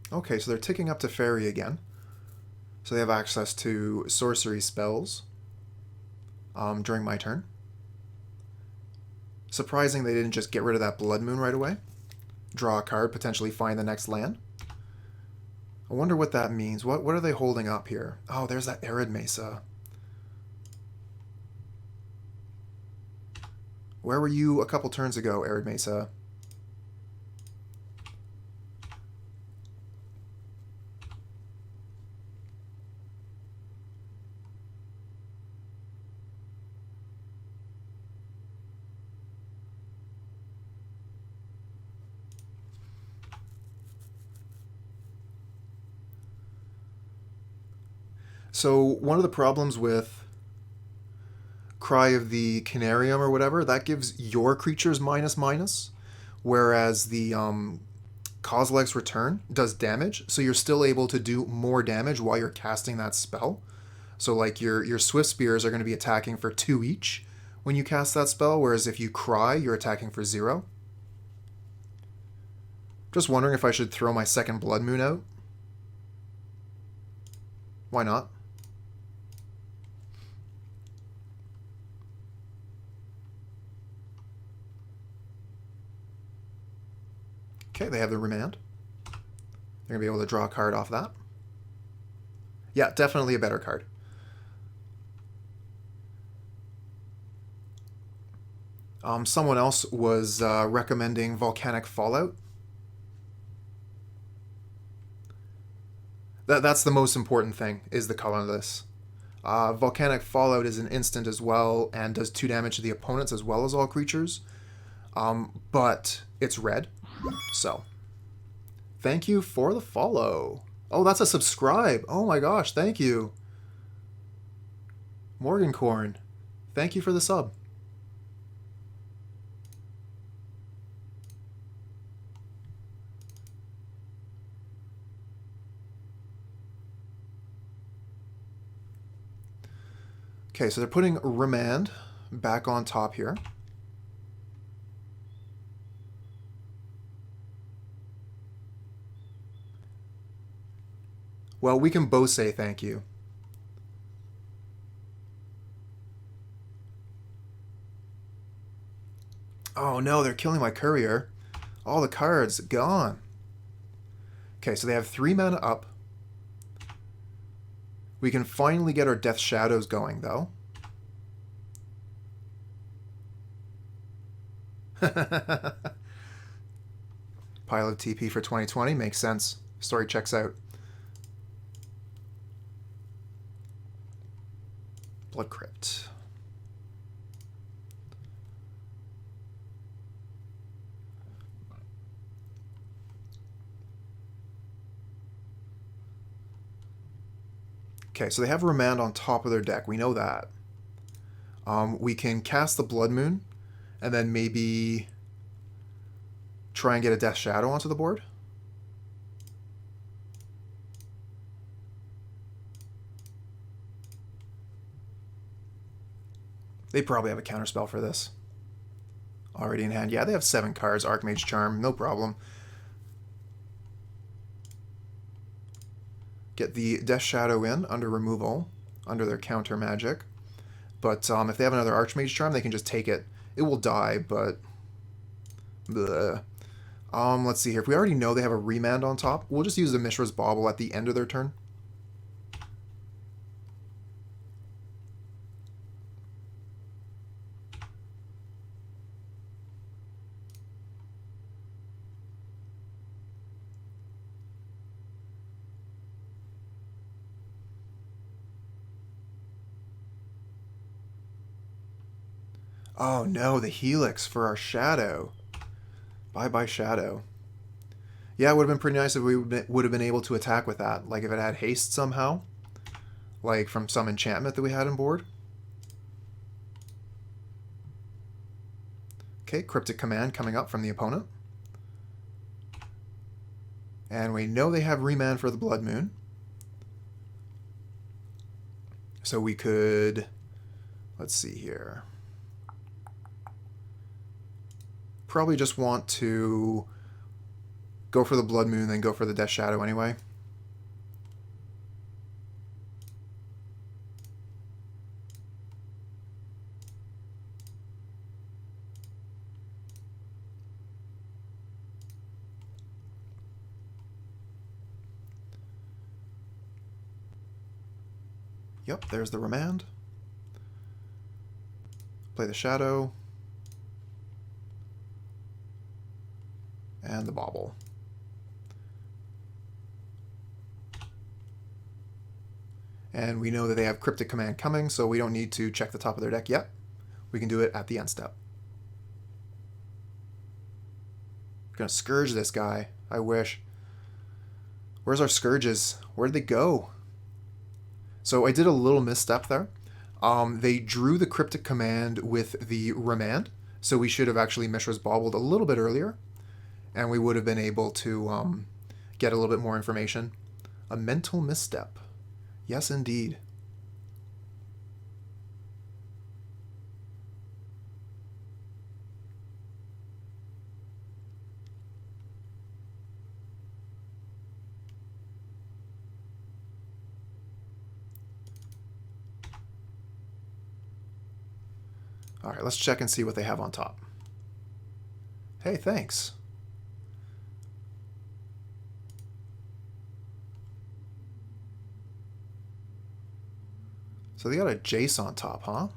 Okay, so they're ticking up to Fairy again. So they have access to sorcery spells during my turn. Surprising they didn't just get rid of that Blood Moon right away. Draw a card, potentially find the next land. I wonder what that means. What are they holding up here? Oh, there's that Arid Mesa. Where were you a couple turns ago, Arid Mesa? So one of the problems with Cry of the Canarium or whatever, that gives your creatures -/-, whereas the Kozilek's Return does damage, so you're still able to do more damage while you're casting that spell. So like your Swiftspears are going to be attacking for 2 each when you cast that spell, whereas if you Cry, you're attacking for 0. Just wondering if I should throw my second Blood Moon out. Why not? Okay, they have the Remand. They're going to be able to draw a card off that. Yeah, definitely a better card. Someone else was recommending Volcanic Fallout. That's the most important thing, is the color of this. Volcanic Fallout is an instant as well, and does 2 damage to the opponents as well as all creatures. But it's red. So, thank you for the follow. Oh, that's a subscribe. Oh my gosh, thank you. Morgancorn, thank you for the sub. Okay, so they're putting Remand back on top here. Well, we can both say thank you. Oh no, they're killing my courier. All the cards gone. Okay, so they have 3 mana up. We can finally get our Death Shadows going, though. Pile of TP for 2020 makes sense. Story checks out. Blood Crypt. Okay, so they have Remand on top of their deck. We know that. We can cast the Blood Moon, and then maybe try and get a Death Shadow onto the board. They probably have a counterspell for this already in hand. Yeah, they have 7 cards. Archmage Charm, no problem. Get the Death Shadow in under removal, under their counter magic. But if they have another Archmage Charm, they can just take it. It will die, but... Bleh. Let's see here. If we already know they have a Remand on top, we'll just use the Mishra's Bauble at the end of their turn. Oh no, the Helix for our Shadow. Bye-bye Shadow. Yeah, it would have been pretty nice if we would have been able to attack with that. Like if it had haste somehow. Like from some enchantment that we had on board. Okay, Cryptic Command coming up from the opponent. And we know they have Remand for the Blood Moon. So we could... Let's see here. Probably just want to go for the Blood Moon, then go for the Death Shadow anyway. Yep, there's the Remand. Play the Shadow. And the Bauble. And we know that they have Cryptic Command coming, so we don't need to check the top of their deck yet. We can do it at the end step. Gonna Scourge this guy. I wish. Where's our Scourges? Where'd they go? So I did a little misstep there. They drew the Cryptic Command with the Remand, so we should have actually Mishra's Baubled a little bit earlier. And we would have been able to get a little bit more information. A mental misstep. Yes, indeed. All right, let's check and see what they have on top. Hey, thanks. So they got a Jace on top, huh?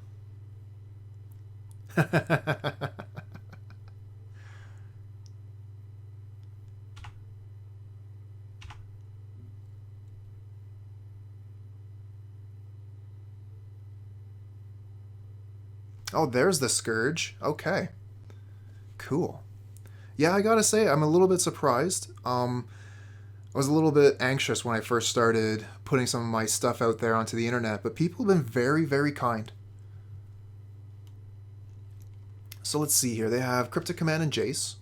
Oh, there's the Scourge. Okay. Cool. Yeah, I gotta say, I'm a little bit surprised. I was a little bit anxious when I first started putting some of my stuff out there onto the internet, but people have been very, very kind. So let's see here. They have Cryptic Command and Jace.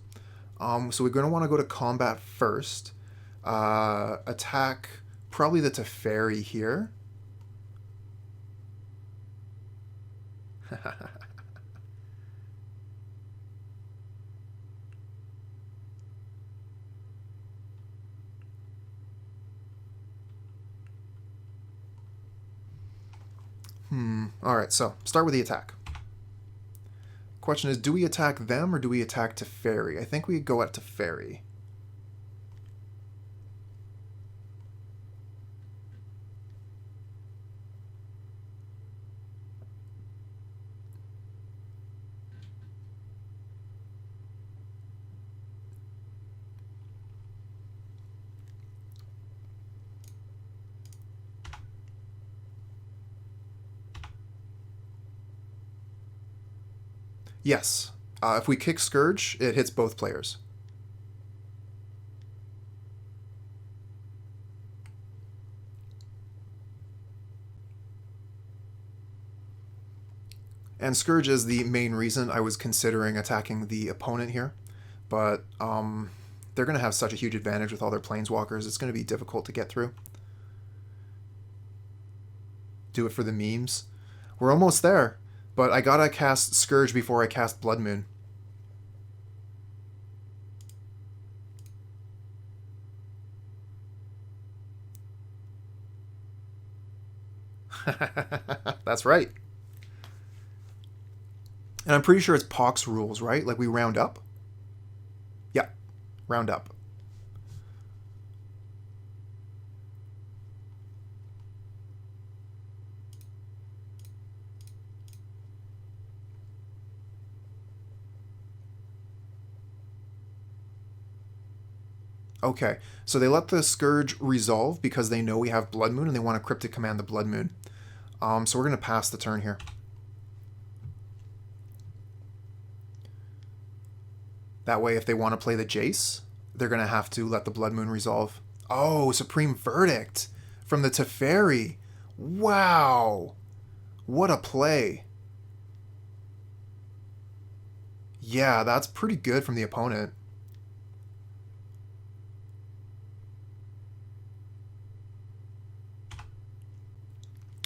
So we're going to want to go to combat first. Attack probably the Teferi here. Alright, so start with the attack. Question is, do we attack them or do we attack Teferi? I think we go at Teferi. Yes. If we kick Scourge, it hits both players. And Scourge is the main reason I was considering attacking the opponent here. But they're going to have such a huge advantage with all their planeswalkers. It's going to be difficult to get through. Do it for the memes. We're almost there. But I gotta cast Scourge before I cast Blood Moon. That's right. And I'm pretty sure it's Pox rules, right? Like we round up? Yeah, round up. Okay, so they let the Scourge resolve because they know we have Blood Moon and they want to Cryptic Command the Blood Moon. So we're going to pass the turn here. That way, if they want to play the Jace, they're going to have to let the Blood Moon resolve. Oh, Supreme Verdict from the Teferi. Wow. What a play. Yeah, that's pretty good from the opponent.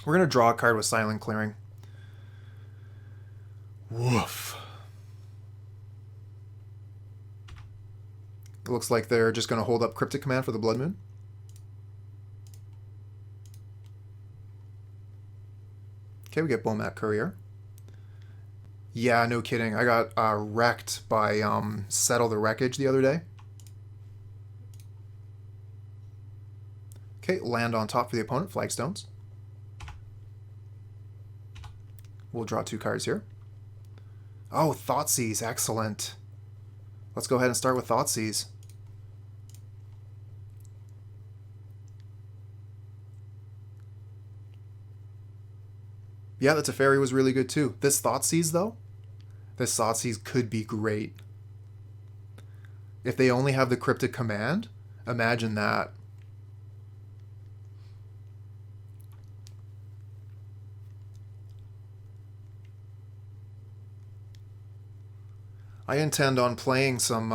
We're going to draw a card with Silent Clearing. Woof. It looks like they're just going to hold up Cryptic Command for the Blood Moon. Okay, we get Bomat Courier. Yeah, no kidding. I got wrecked by Settle the Wreckage the other day. Okay, land on top for the opponent, Flagstones. We'll draw 2 cards here. Oh, Thoughtseize, excellent. Let's go ahead and start with Thoughtseize. Yeah, the Teferi was really good too. This Thoughtseize, though, this Thoughtseize could be great. If they only have the Cryptic Command, imagine that. I intend on playing some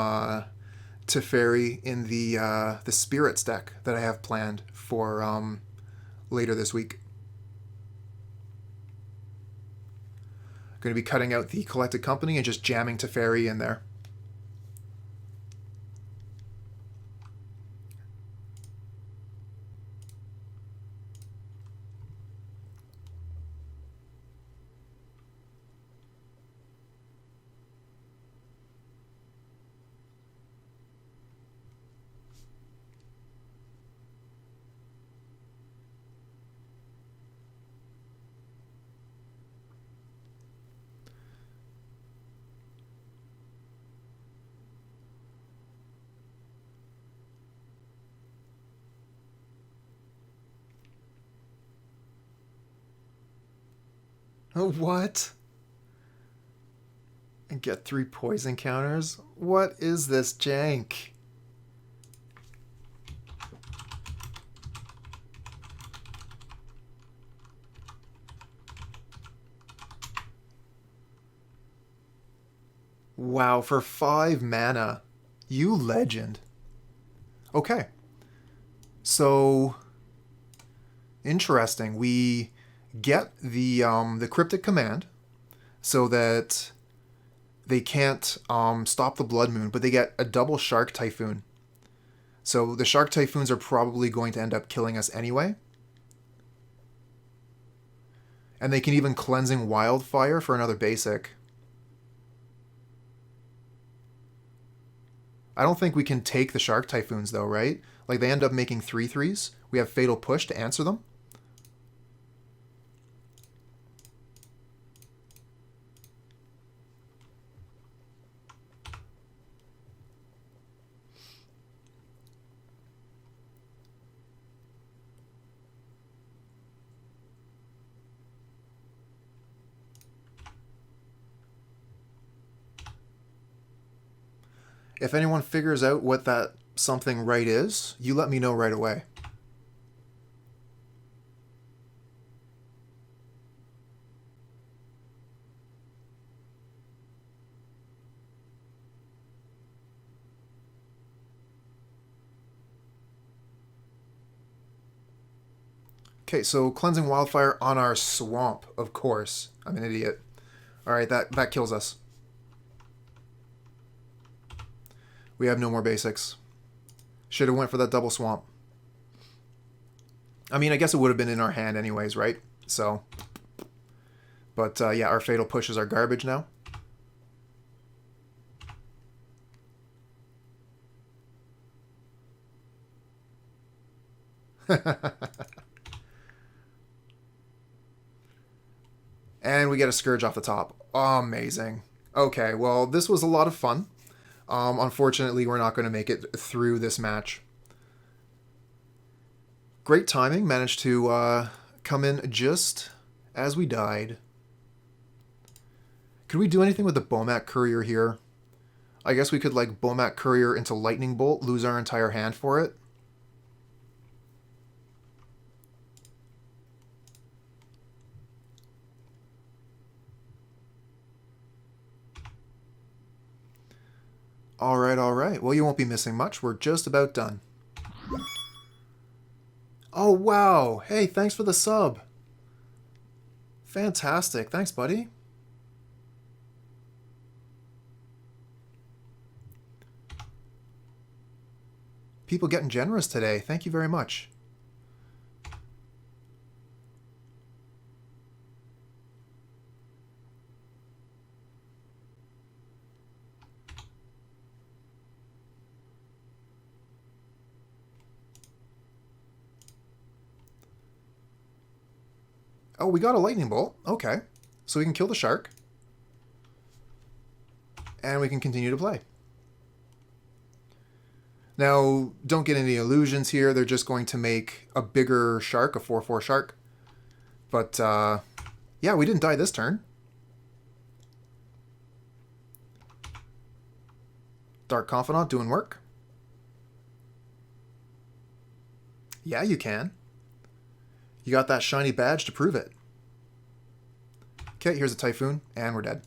Teferi in the Spirits deck that I have planned for later this week. Going to be cutting out the Collected Company and just jamming Teferi in there. Oh, what? And get 3 poison counters? What is this jank? Wow, for 5 mana. You legend. Okay. So, interesting. We get the Cryptic Command so that they can't stop the Blood Moon, but they get a double Shark Typhoon. So the Shark Typhoons are probably going to end up killing us anyway. And they can even Cleansing Wildfire for another basic. I don't think we can take the Shark Typhoons though, right? Like they end up making 3/3s. We have Fatal Push to answer them. If anyone figures out what that something right is, you let me know right away. Okay, so Cleansing Wildfire on our swamp, of course. I'm an idiot. Alright, that kills us. We have no more basics. Should have went for that double swamp. I mean, I guess it would have been in our hand anyways, right? So, but yeah, our Fatal Push is our garbage now. And we get a Scourge off the top. Amazing. Okay, well, this was a lot of fun. Unfortunately, we're not going to make it through this match. Great timing. Managed to come in just as we died. Could we do anything with the Bomat Courier here? I guess we could, like, Bomat Courier into Lightning Bolt, lose our entire hand for it. Alright, alright. Well, you won't be missing much. We're just about done. Oh, wow. Hey, thanks for the sub. Fantastic. Thanks, buddy. People getting generous today. Thank you very much. Oh, we got a lightning bolt. Okay. So we can kill the shark. And we can continue to play. Now, don't get any illusions here. They're just going to make a bigger shark, a 4/4 shark. But, yeah, we didn't die this turn. Dark Confidant doing work. Yeah, you can. You got that shiny badge to prove it. Okay, here's a Typhoon, and we're dead.